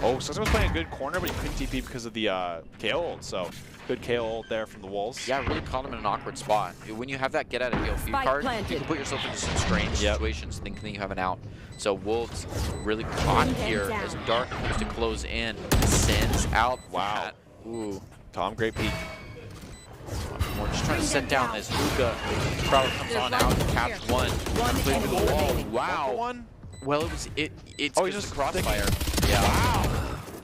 Oh, Slick was playing a good corner, but he couldn't TP because of the KO ult. So good KO ult there from the Wolves. Yeah, really caught him in an awkward spot. When you have that get out of heal feed Spike card, planted. you can put yourself into some strange situations thinking you have an out. So Wolves really caught here as Dark goes to close in. Sends out. Wow. That. Ooh. Tom, great peek. We're just trying to set down as Luka Prowler comes on out. Caps one. Played through the wall. Wow. One. Well, it's Oh, he's just just the crossfire. Yeah. Wow.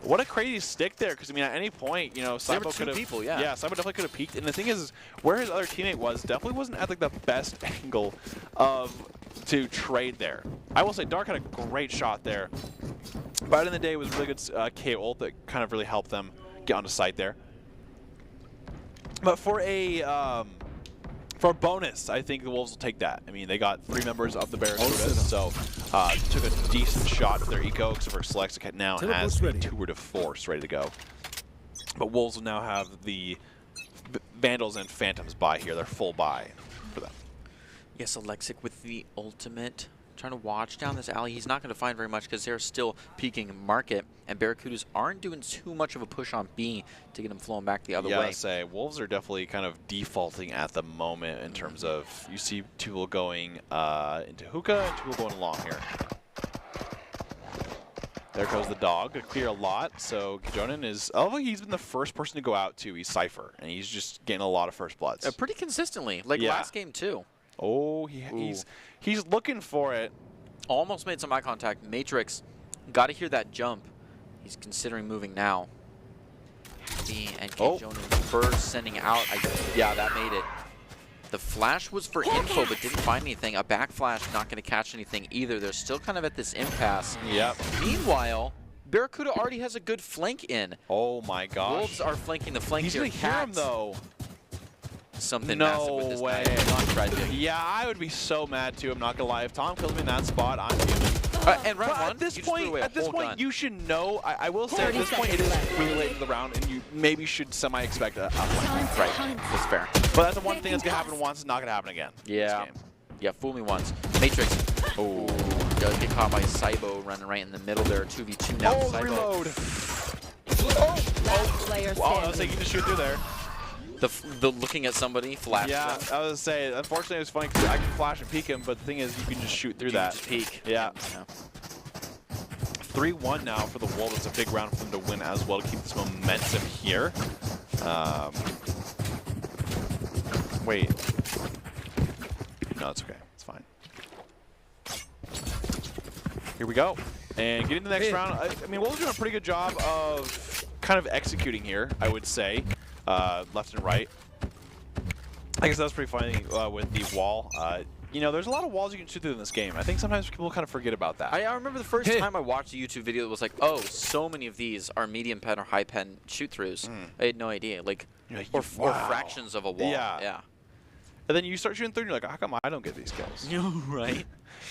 What a crazy stick there, because I mean, at any point, you know, There were Saibo two could have. people, yeah. Yeah, Saibo definitely could have peeked. And the thing is, where his other teammate was definitely wasn't at like the best angle of to trade there. I will say, Dark had a great shot there, but at the end of the day, it was a really good KO ult that kind of really helped them get onto site there. But for a bonus, I think the Wolves will take that. I mean, they got 3 members of the Barracudas, so took a decent shot at their eco, except for Selexic now has the Tour de Force ready to go. But Wolves will now have the Vandals and Phantoms buy here. They're full buy for them. Yes, Alexic with the ultimate. Trying to watch down this alley. He's not going to find very much because they're still peeking market, and Barracudas aren't doing too much of a push on B to get him flowing back the other way. Yeah, I say Wolves are definitely kind of defaulting at the moment in terms of you see 2 people going into hookah and 2 people going long here. There goes the dog to clear a lot. So Jonan is, although he's been the first person to go out too, he's Cypher, and he's just getting a lot of first bloods. Pretty consistently, like last game too. Oh, he's looking for it. Almost made some eye contact. Matrix, got to hear that jump. He's considering moving now. And Jonan first sending out. Yeah, that made it. The flash was for info, but didn't find anything. A back flash not going to catch anything either. They're still kind of at this impasse. Yep. Meanwhile, Barracuda already has a good flank in. Oh my gosh. Wolves are flanking the flank He's here. gonna hear him though. Something No massive with this way. knife. Not tragic. Yeah, I would be so mad too. I'm not gonna lie. If Tom kills me in that spot, I'm fuming. And round But one, at this you just threw away a point, whole gun. you should know. I will say, at this point, it is really late in the round, and you maybe should semi-expect a flank. Right, that's fair. But that's the one thing that's gonna happen once. It's not gonna happen again. in this Yeah. game. Yeah, fool me once. Matrix. Oh, does get caught by Saibo running right in the middle there. 2v2 now. Oh, Saibo. reload. Last player Well, I was standing. like, you can just shoot through there. The looking at somebody, flash. Yeah, I was gonna say. Unfortunately, it was funny because I can flash and peek him, but the thing is, you can just shoot through that. Just peek. Yeah. 3-1 now for the Wolves. It's a big round for them to win as well to keep this momentum here. Wait. No, it's okay. It's fine. Here we go. And getting to the next round. I mean, Wolves are doing a pretty good job of kind of executing here, I would say, left and right. I guess that was pretty funny with the wall. You know, there's a lot of walls you can shoot through in this game. I think sometimes people kind of forget about that. I remember the first time I watched a YouTube video that was like, oh, so many of these are medium pen or high pen shoot-throughs. I had no idea. Like, or fractions of a wall. Yeah. And then you start shooting through and you're like, how come I don't get these kills? Right?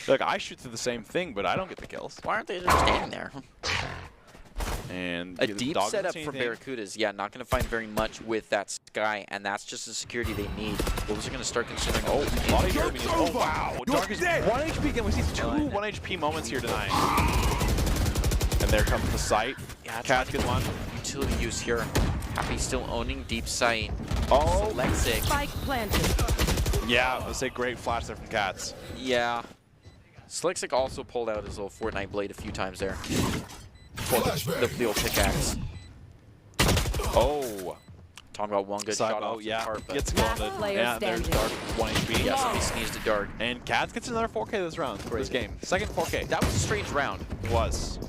Like, I shoot through the same thing, but I don't get the kills. Why aren't they just standing there? And A the deep dog doesn't setup see for anything. Barracudas. Yeah, not going to find very much with that Sky, and that's just the security they need. Wolves are going to start considering. Oh, a lot of enemies. Oh, wow. Dark is 1 HP again. We see 2 1 HP moments here tonight. And there comes the sight. Yeah, Cat gets one. Utility use here. Happy still owning deep sight. Oh, Lexic. Spike planted. yeah. Let's say great flash there from Cats. Yeah. Slixic also pulled out his little Fortnite blade a few times there. The old pickaxe. Oh. Tom got one good shot off yeah. the cart, but Gets going. Last player Yeah, there's standing. Dark 1 HP. yeah, somebody sneezed at Dark. And Cats gets another 4K this round, for this game. Second 4K. That was a strange round. It was.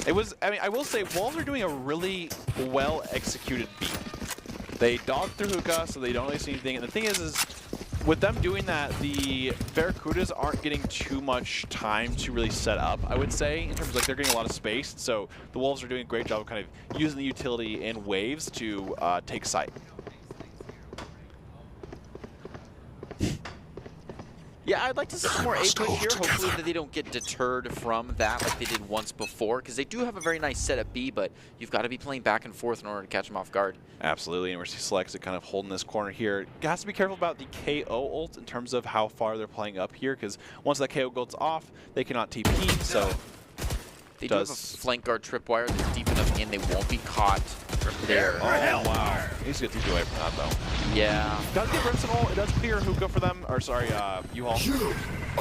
It was, I mean, I will say, Wolves are doing a really well-executed beat. They dog through hookah, so they don't really see anything. And the thing is with them doing that, the Barracudas aren't getting too much time to really set up, I would say, in terms of, like, they're getting a lot of space. So the Wolves are doing a great job of kind of using the utility in waves to take sight. Yeah, I'd like to see some more A push here. Hopefully that they don't get deterred from that like they did once before, because they do have a very nice set at B, but you've got to be playing back and forth in order to catch them off guard. Absolutely, University Selects are kind of holding this corner here. Has to be careful about the KO ult in terms of how far they're playing up here, because once that KO ult's off, they cannot TP, so... They do have a flank guard tripwire that's deep enough in, they won't be caught there. Oh, wow. He's going to get away from that, though. Yeah. Does get Brimstone ult. It does clear Hookah for them, or sorry, U-Haul.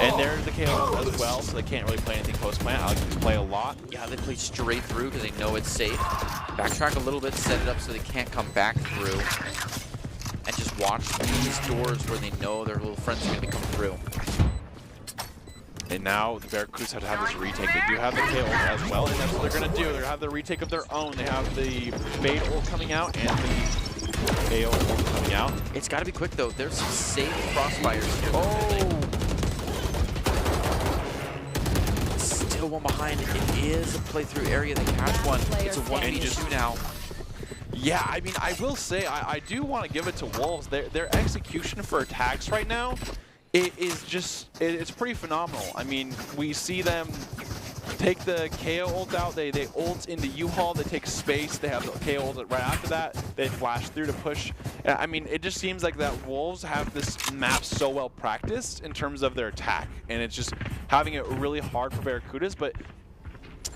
And there's the KO ult as well, so they can't really play anything post-plant. I like to play a lot. Yeah, they play straight through because they know it's safe. Backtrack a little bit, set it up so they can't come back through. And just watch these doors where they know their little friends are going to come through. And now the Barracudas have to have this retake. They do have the KO ult as well, and that's what they're going to do. They're going to have the retake of their own. They have the Bait ult coming out and the KO ult coming out. It's got to be quick, though. There's some safe crossfires here. Oh! Still one behind. It is a playthrough area. They catch one. It's a 1v2 now. Yeah, I mean, I will say, I do want to give it to Wolves. Their execution for attacks right now, it is just, it's pretty phenomenal. I mean, we see them take the KO ult out, they ult into U-Haul, they take space, they have the KO ult right after that, they flash through to push. I mean, it just seems like that Wolves have this map so well practiced in terms of their attack, and it's just having it really hard for Barracudas, but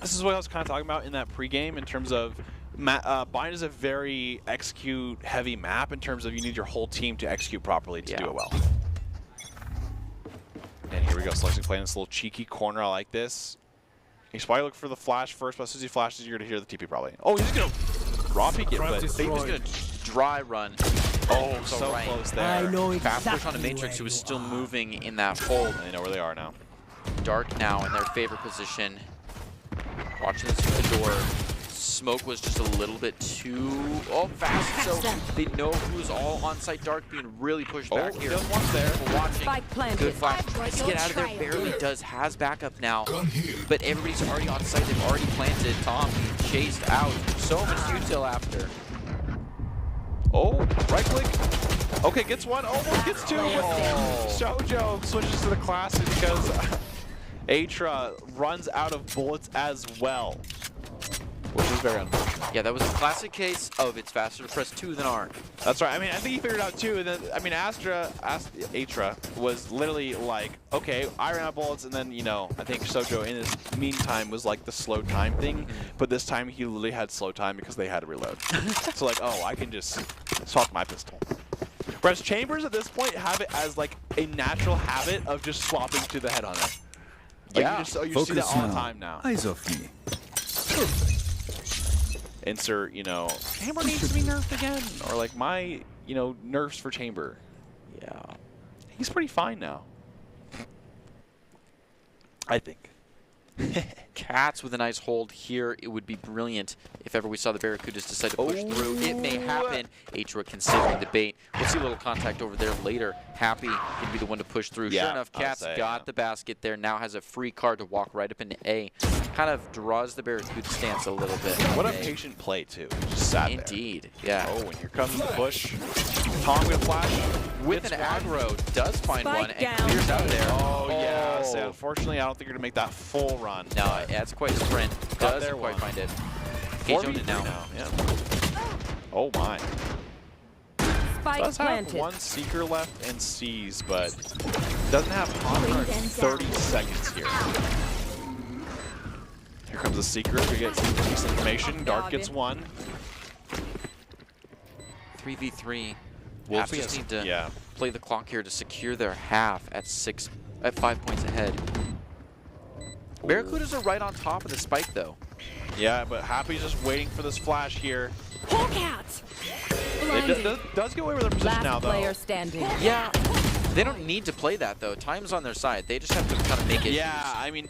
this is what I was kind of talking about in that pregame in terms of Bind is a very execute-heavy map in terms of you need your whole team to execute properly to do it well. And here we go, Selecting playing this little cheeky corner. I like this. He's probably looking for the flash first, but as soon as he flashes, you're going to hear the TP probably. Oh, he's going to raw peek it, but he's going to dry run. Oh, so right. Close there. I know Fast exactly push on a Matrix who is still moving in that hold. They know where they are now. Dark now in their favorite position. Watching this through the door. Smoke was just a little bit too fast, so they know who's all on site. Dark being really pushed back here. One's there. We're watching. Spike planted. Good flash. Tries to get out of there. Barely does. Has backup now. But everybody's already on site. They've already planted. Tom being chased out. So much util after. Oh, right click. Okay, gets one. Almost gets two. Shoujo switches to the classic because Atra runs out of bullets as well, which is very unfortunate. Yeah, that was a classic case of it's faster to press 2 than R. That's right. I mean, I think he figured it out too. And then, I mean, Atra was literally like, okay, I ran out of bullets, and then, you know, I think Shoujo in his meantime was like the slow time thing, but this time he literally had slow time because they had to reload. So like, oh, I can just swap my pistol. Whereas Chambers at this point have it as like a natural habit of just swapping to the headhunter. Like, Yeah. you see that all the time now. Eyes off me. Insert, you know, Chamber needs to be nerfed again, or like my, you know, nerfs for Chamber. Yeah. He's pretty fine now, I think. Cats with a nice hold here. It would be brilliant if ever we saw the Barracudas decide to push through. It may happen. Atra considering the bait. We'll see a little contact over there later. Happy can be the one to push through. Yeah, Sure enough, Cats got the basket there. Now has a free card to walk right up into A. Kind of draws the Barracuda stance a little bit. What a patient play, too. Just sat there. Indeed, yeah. Oh, and here comes the push. Tom gonna flash. With an aggro, does find Spike one and down. clears out there. Oh, yeah. So unfortunately, I don't think you're gonna make that full run. No, that's quite a sprint. Doesn't there quite one. find it. Gage owned 4v3 it now. Yeah. Oh, my. Spike Does have planted. one Seeker left and C's, but doesn't have Honor in 30 seconds here. Here comes the Seeker. We get some decent information. Dark gets one. 3v3. Wolves Happy just has- need to yeah. play the clock here to secure their half at 5 points ahead. Barracudas are right on top of the spike, though. Yeah, but Happy's just waiting for this flash here. Hulk out. It does get away with their position Last now, though. player standing. Yeah, they don't need to play that, though. Time's on their side. They just have to kind of make it. Yeah, I mean,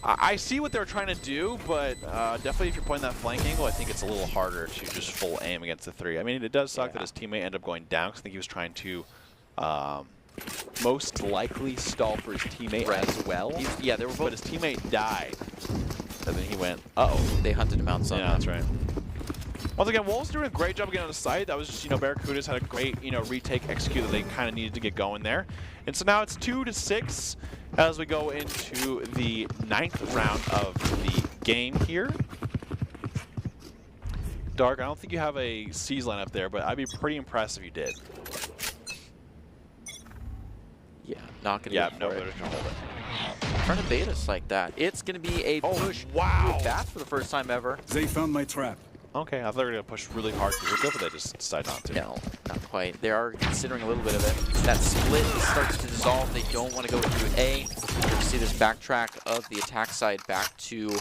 I see what they're trying to do, but definitely if you're playing that flank angle, I think it's a little harder to just full aim against the 3. I mean, it does suck that his teammate ended up going down, because I think he was trying to most likely stall for his teammate as well. Yeah, they were both. But his teammate died, and then he went, uh-oh. They hunted him out. Yeah, that's right. Once again, Wolves doing a great job getting on the site. That was just, Barracudas had a great, retake execute that they kind of needed to get going there. And so now it's 2-6 as we go into the 9th round of the game here. Dark, I don't think you have a C's lineup there, but I'd be pretty impressed if you did. Yeah, not gonna. Yeah, go no, for they're it. just gonna hold it. Trying to bait us like that. It's gonna be a push. Wow. With Bath for the first time ever. They found my trap. Okay, I thought they were gonna push really hard to Hookah, but they just decided not to. No, not quite. They are considering a little bit of it. That split starts to dissolve. They don't want to go through A. You see this backtrack of the attack side back to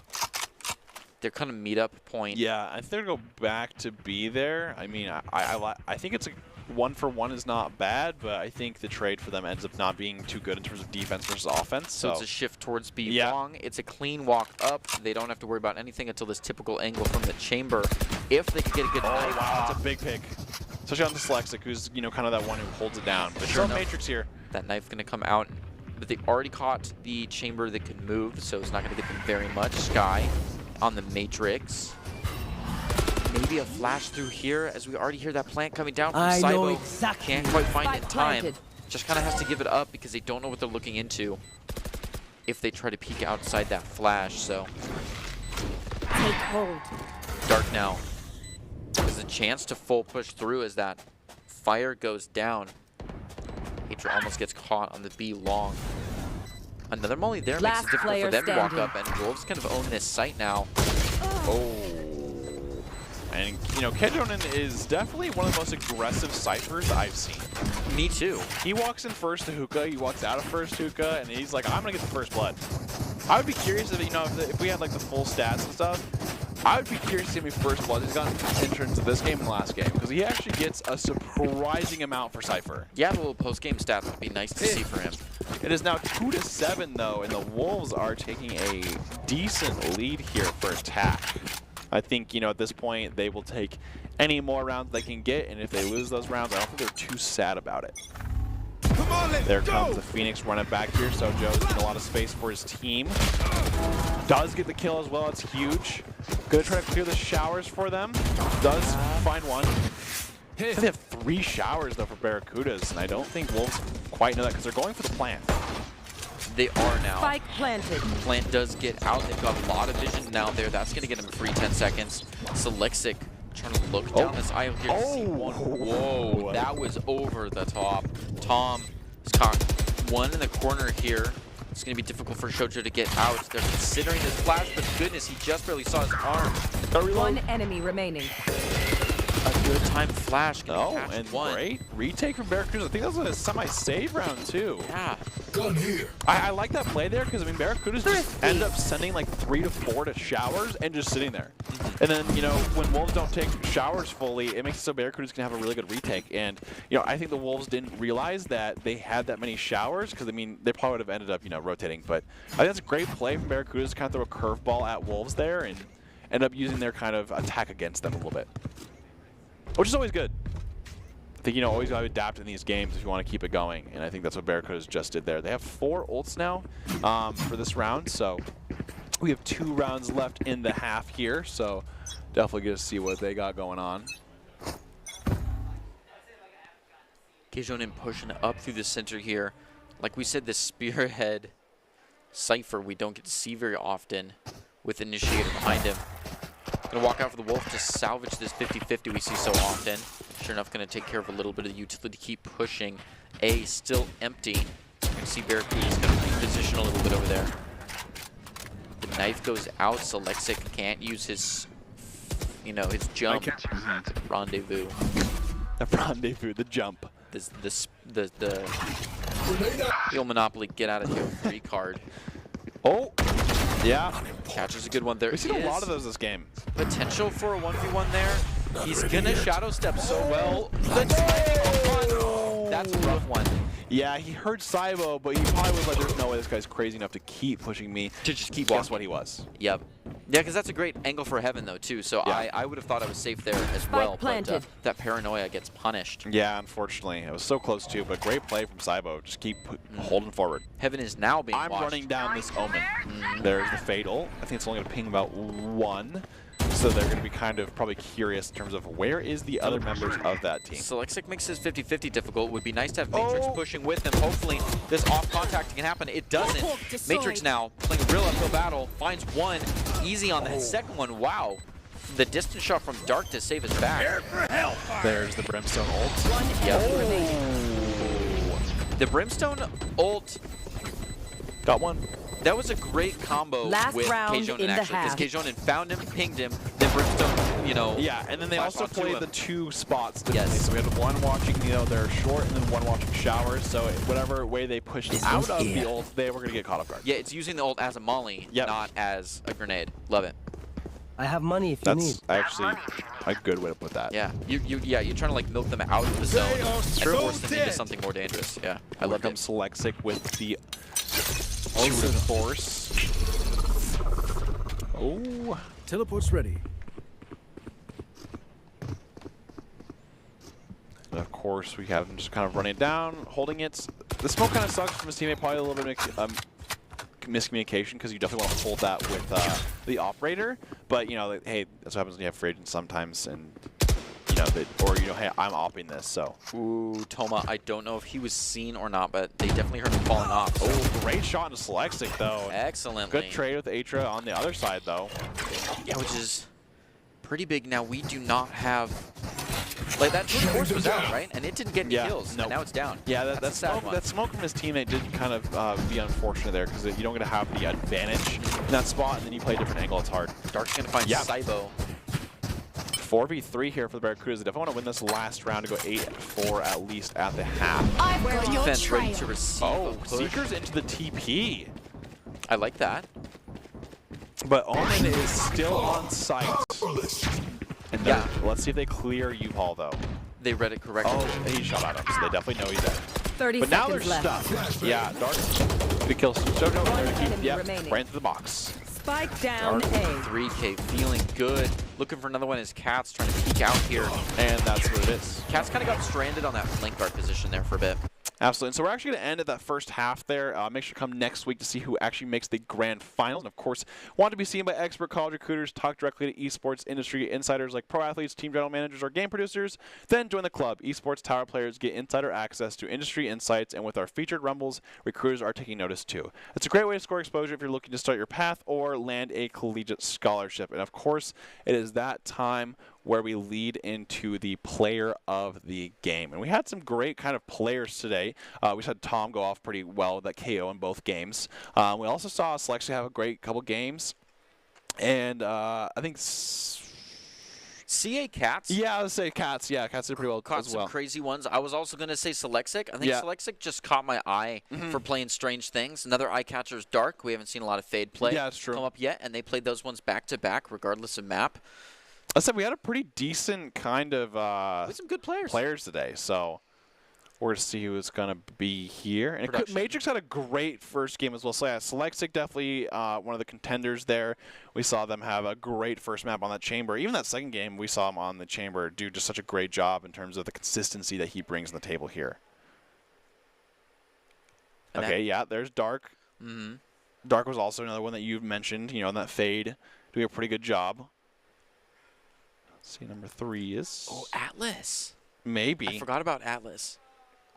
their kind of meetup point. Yeah, I think they're gonna go back to B there. I mean, I think it's a 1-for-1 is not bad, but I think the trade for them ends up not being too good in terms of defense versus offense. So it's a shift towards B long. It's a clean walk up. They don't have to worry about anything until this typical angle from the chamber. If they could get a good knife. Wow, that's a big pick. Especially on Dyslexic, who's, kind of that one who holds it down. But Sure still Matrix here. That knife going to come out. But they've already caught the chamber that could move, so it's not going to get them very much. Sky on the Matrix. Maybe a flash through here as we already hear that plant coming down from I Cybo. know exactly. Can't quite find it in Spike time. planted. Just kind of has to give it up because they don't know what they're looking into if they try to peek outside that flash. So Take hold. Dark now. There's a chance to full push through as that fire goes down. Hydra almost gets caught on the B long. Another molly there makes Last it difficult for player them to walk standing. up, and Wolves kind of own this site now. Oh. And, Kedronin is definitely one of the most aggressive Cyphers I've seen. Me too. He walks in first to Hookah, he walks out of first Hookah, and he's like, I'm going to get the first blood. I would be curious if, if we had like the full stats and stuff, I would be curious to see how many first bloods he's gotten in terms of this game and last game, because he actually gets a surprising amount for Cypher. Yeah, the little post-game stats would be nice to see for him. It is now 2-7 though, and the Wolves are taking a decent lead here for attack. I think, at this point, they will take any more rounds they can get, and if they lose those rounds, I don't think they're too sad about it. There comes the Phoenix running back here, so Joe's getting a lot of space for his team. Does get the kill as well, it's huge. Gonna try to clear the showers for them. Does find one. I think they have 3 showers, though, for Barracudas, and I don't think Wolves quite know that, because they're going for the plant. They are now. Spike planted. Plant does get out. They've got a lot of vision now there. That's going to get him a free 10 seconds. Selexic trying to look down this aisle here to see one. Whoa, that was over the top. Tom has caught one in the corner here. It's going to be difficult for Shoujo to get out. They're considering this flash, but goodness, he just barely saw his arm. One enemy remaining. A good time flash. Oh, Catch and one. great retake from Barracudas. I think that was a semi-save round, too. Yeah. Gun here. I like that play there because, Barracudas just ended up sending like 3 to 4 to showers and just sitting there. And then, when Wolves don't take showers fully, it makes it so Barracudas can have a really good retake. And, I think the Wolves didn't realize that they had that many showers because, they probably would have ended up, rotating. But I think that's a great play from Barracudas to kind of throw a curveball at Wolves there and end up using their kind of attack against them a little bit. Which is always good. I think, always got to adapt in these games if you want to keep it going. And I think that's what Barracudas just did there. They have 4 ults now for this round. So we have 2 rounds left in the half here. So definitely get to see what they got going on. Kejonin pushing up through the center here. Like we said, this Spearhead Cypher we don't get to see very often with Initiator behind him. Gonna walk out for the Wolf to salvage this 50-50 we see so often. Sure enough, gonna take care of a little bit of the utility, keep pushing. A still empty. You can see Barracuda's gonna reposition a little bit over there. The knife goes out. Selexic can't use his, his jump. Rendezvous. The rendezvous, the jump. The He'll Monopoly get out of here 3 card. Oh, yeah. Catches a good one there. We've seen a lot of those this game. Potential for a 1v1 there. He's gonna shadow step so well. That's a rough one. Yeah, he heard Cybo, but he probably was like, there's no way this guy's crazy enough to keep pushing me. To just keep Guess walking. what he was. Yep. Yeah, because that's a great angle for Heaven, though, too. So Yeah. I would have thought I was safe there as well. planted. But that paranoia gets punished. Yeah, unfortunately. It was so close, too, but great play from Cybo. Just keep holding forward. Heaven is now being I'm watched. running down this Omen. There's the Fatal. I think it's only going to ping about 1. So they're going to be kind of probably curious in terms of where is the other members of that team. Selexic makes his 50-50 difficult. Would be nice to have Matrix pushing with him. Hopefully this off contact can happen. It doesn't. Matrix now playing a real uphill battle. Finds one. Easy on the second one. Wow. The distance shot from Dark to save his back. There's the Brimstone ult. The Brimstone ult. Got one. That was a great combo Last with round Kjonin in the actually, because half. Kjonin found him, pinged him, then Brimstone, you know. Yeah, and then they also flash-bought to played him. the two spots differently. Yes. So we had one watching, their short, and then one watching showers. So whatever way they pushed out of the ult, they were going to get caught off guard. Yeah, it's using the ult as a molly, Yep. not as a grenade. Love it. I have money if you need. That's actually a good way to put that. Yeah, you're trying to like milk them out of the zone and force them into something more dangerous. Yeah, I love Here it. comes Selexic with the Shooting Force. Oh. Teleport's ready. And of course, we have him just kind of running it down, holding it. The smoke kind of sucks from his teammate, probably a little bit of miscommunication, because you definitely want to hold that with the operator. But, like, hey, that's what happens when you have free agents sometimes, and, hey, I'm opping this, so. Ooh, Toma, I don't know if he was seen or not, but they definitely heard him falling off. So. Oh, great shot into Selexic, though. Excellently. Good trade with Atra on the other side, though. Yeah, which is pretty big. Now, we do not have... Like, that force was out, right? And it didn't get any kills. No. And now it's down. Yeah, That's a sad one. that smoke from his teammate did kind of be unfortunate there, because you don't get to have the advantage in that spot, and then you play a different angle. It's hard. Dark's going to find Saibo. 4v3 here for the Barracudas. They definitely want to win this last round to go 8-4 at least at the half. I've got your Defense ready to trail. receive a Oh, push. Seeker's into the TP. I like that. But Omen is still on site. And Yeah. let's see if they clear U-Haul, though. They read it correctly. Oh, he shot at him, so they definitely know he's there. 30 But now they're seconds left. stuck. Yeah, Dark. Good kill. Jojo, there to keep. enemy Yep, remaining. right into the box. Spike down Dark A. 3K feeling good. Looking for another one as Cat's trying to peek out here. And that's what it is. Cat's kind of got stranded on that flank guard position there for a bit. Absolutely. And so we're actually going to end at that first half there. Make sure to come next week to see who actually makes the grand final. And, of course, want to be seen by expert college recruiters, talk directly to esports industry insiders like pro athletes, team general managers, or game producers. Then join the club. Esports Tower players get insider access to industry insights, and with our featured rumbles, recruiters are taking notice too. It's a great way to score exposure if you're looking to start your path or land a collegiate scholarship. And, of course, it is that time where we lead into the player of the game. And we had some great kind of players today. We saw Tom go off pretty well with that KO in both games. We also saw Selexic have a great couple games. And I think... CA Cats. Yeah, I would say Cats. Yeah, Cats did pretty well Caught as well. some crazy ones. I was also going to say Selexic. I think Yeah. Selexic just caught my eye for playing strange things. Another eye catcher is Dark. We haven't seen a lot of Fade play Yeah, that's true. come up yet, and they played those ones back to back, regardless of map. I said we had a pretty decent kind of With some good players. today, so we're going to see who's going to be here. And Production. Matrix had a great first game as well. So yeah, Selexic definitely one of the contenders there. We saw them have a great first map on that chamber. Even that second game, we saw him on the chamber do just such a great job in terms of the consistency that he brings to the table here. And Okay, yeah, there's Dark. Mm-hmm. Dark was also another one that you mentioned, in that Fade, doing a pretty good job. Let's see, number 3 is... Oh, Atlas. maybe. I forgot about Atlas.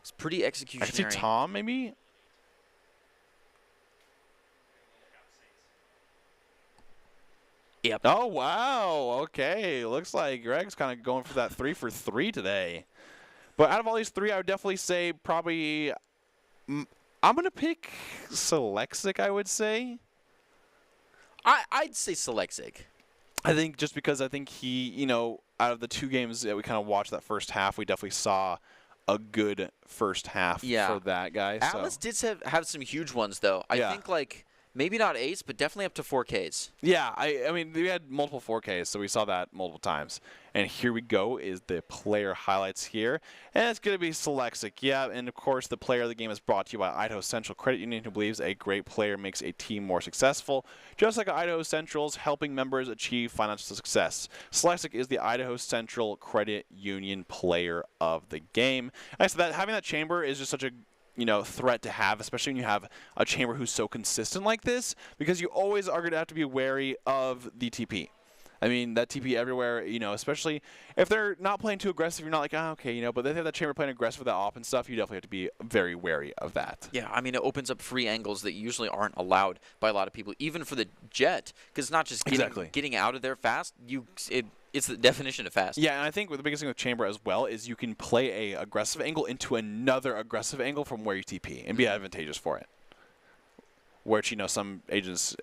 It's pretty I executionary. can see Tom, maybe? Yep. Oh, wow. Okay. Looks like Greg's kind of going for that 3 for 3 today. But out of all these 3, I would definitely say probably... I'm going to pick Selexic, I would say. I'd say Selexic. I think just because I think he, out of the 2 games that we kind of watched that first half, we definitely saw a good first half for that guy. Atlas did have some huge ones, though. I think, maybe not ace, but definitely up to 4Ks. Yeah, I mean, we had multiple 4Ks, so we saw that multiple times. And here we go is the player highlights here. And it's going to be Selexic. Yeah, and of course, the player of the game is brought to you by Idaho Central Credit Union, who believes a great player makes a team more successful. Just like Idaho Central's helping members achieve financial success. Selexic is the Idaho Central Credit Union player of the game. And so that having that chamber is just such a threat to have, especially when you have a chamber who's so consistent like this, because you always are going to have to be wary of the TP. I mean, that TP everywhere, especially if they're not playing too aggressive, you're not like, okay, but they have that chamber playing aggressive with that op and stuff, you definitely have to be very wary of that. Yeah, I mean, it opens up free angles that usually aren't allowed by a lot of people, even for the Jett, because it's not just getting out of there fast. It's the definition of fast. Yeah, and I think the biggest thing with chamber as well is you can play a aggressive angle into another aggressive angle from where you TP and be advantageous for it. Which, some agents,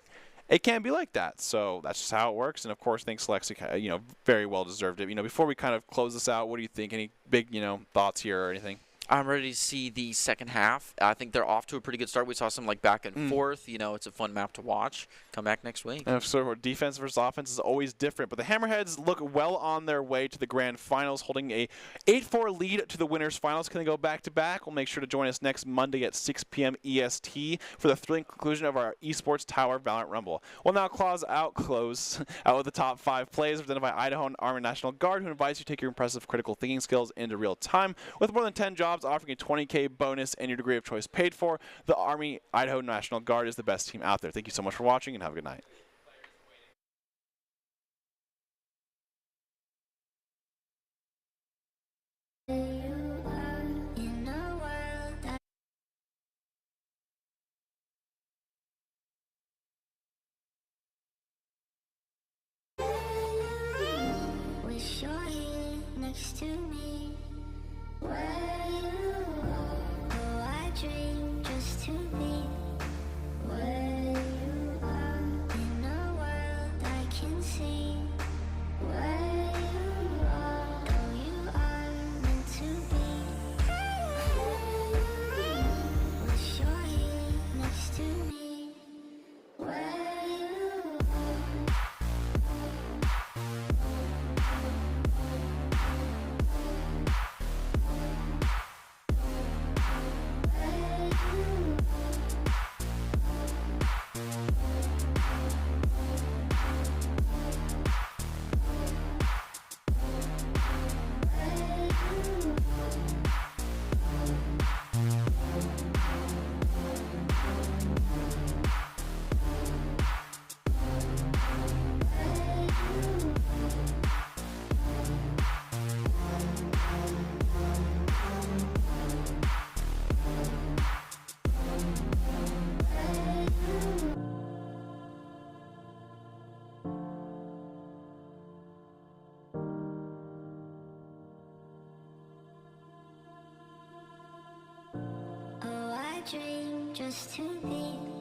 it can be like that. So that's just how it works. And, of course, thanks, Lexi, very well deserved it. Before we kind of close this out, what do you think? Any big, thoughts here or anything? I'm ready to see the second half. I think they're off to a pretty good start. We saw some back and forth. It's a fun map to watch. Come back next week. And so defense versus offense is always different, but the Hammerheads look well on their way to the grand finals, holding a 8-4 lead to the winners finals. Can they go back-to-back? We'll make sure to join us next Monday at 6 p.m. EST for the thrilling conclusion of our Esports Tower Valorant Rumble. We'll now close out with the top 5 players presented by Idaho and Army National Guard, who invites you to take your impressive critical thinking skills into real time. With more than 10 jobs offering a $20K bonus and your degree of choice paid for, the Army Idaho National Guard is the best team out there. Thank you so much for watching, and have a good night. Wish you're here next to me. Where you are, oh, I dream just to be where you are, in a world I can see. Where you are, though you are meant to be. Wish you're here next to me. Where you are. Oh, I dream just to be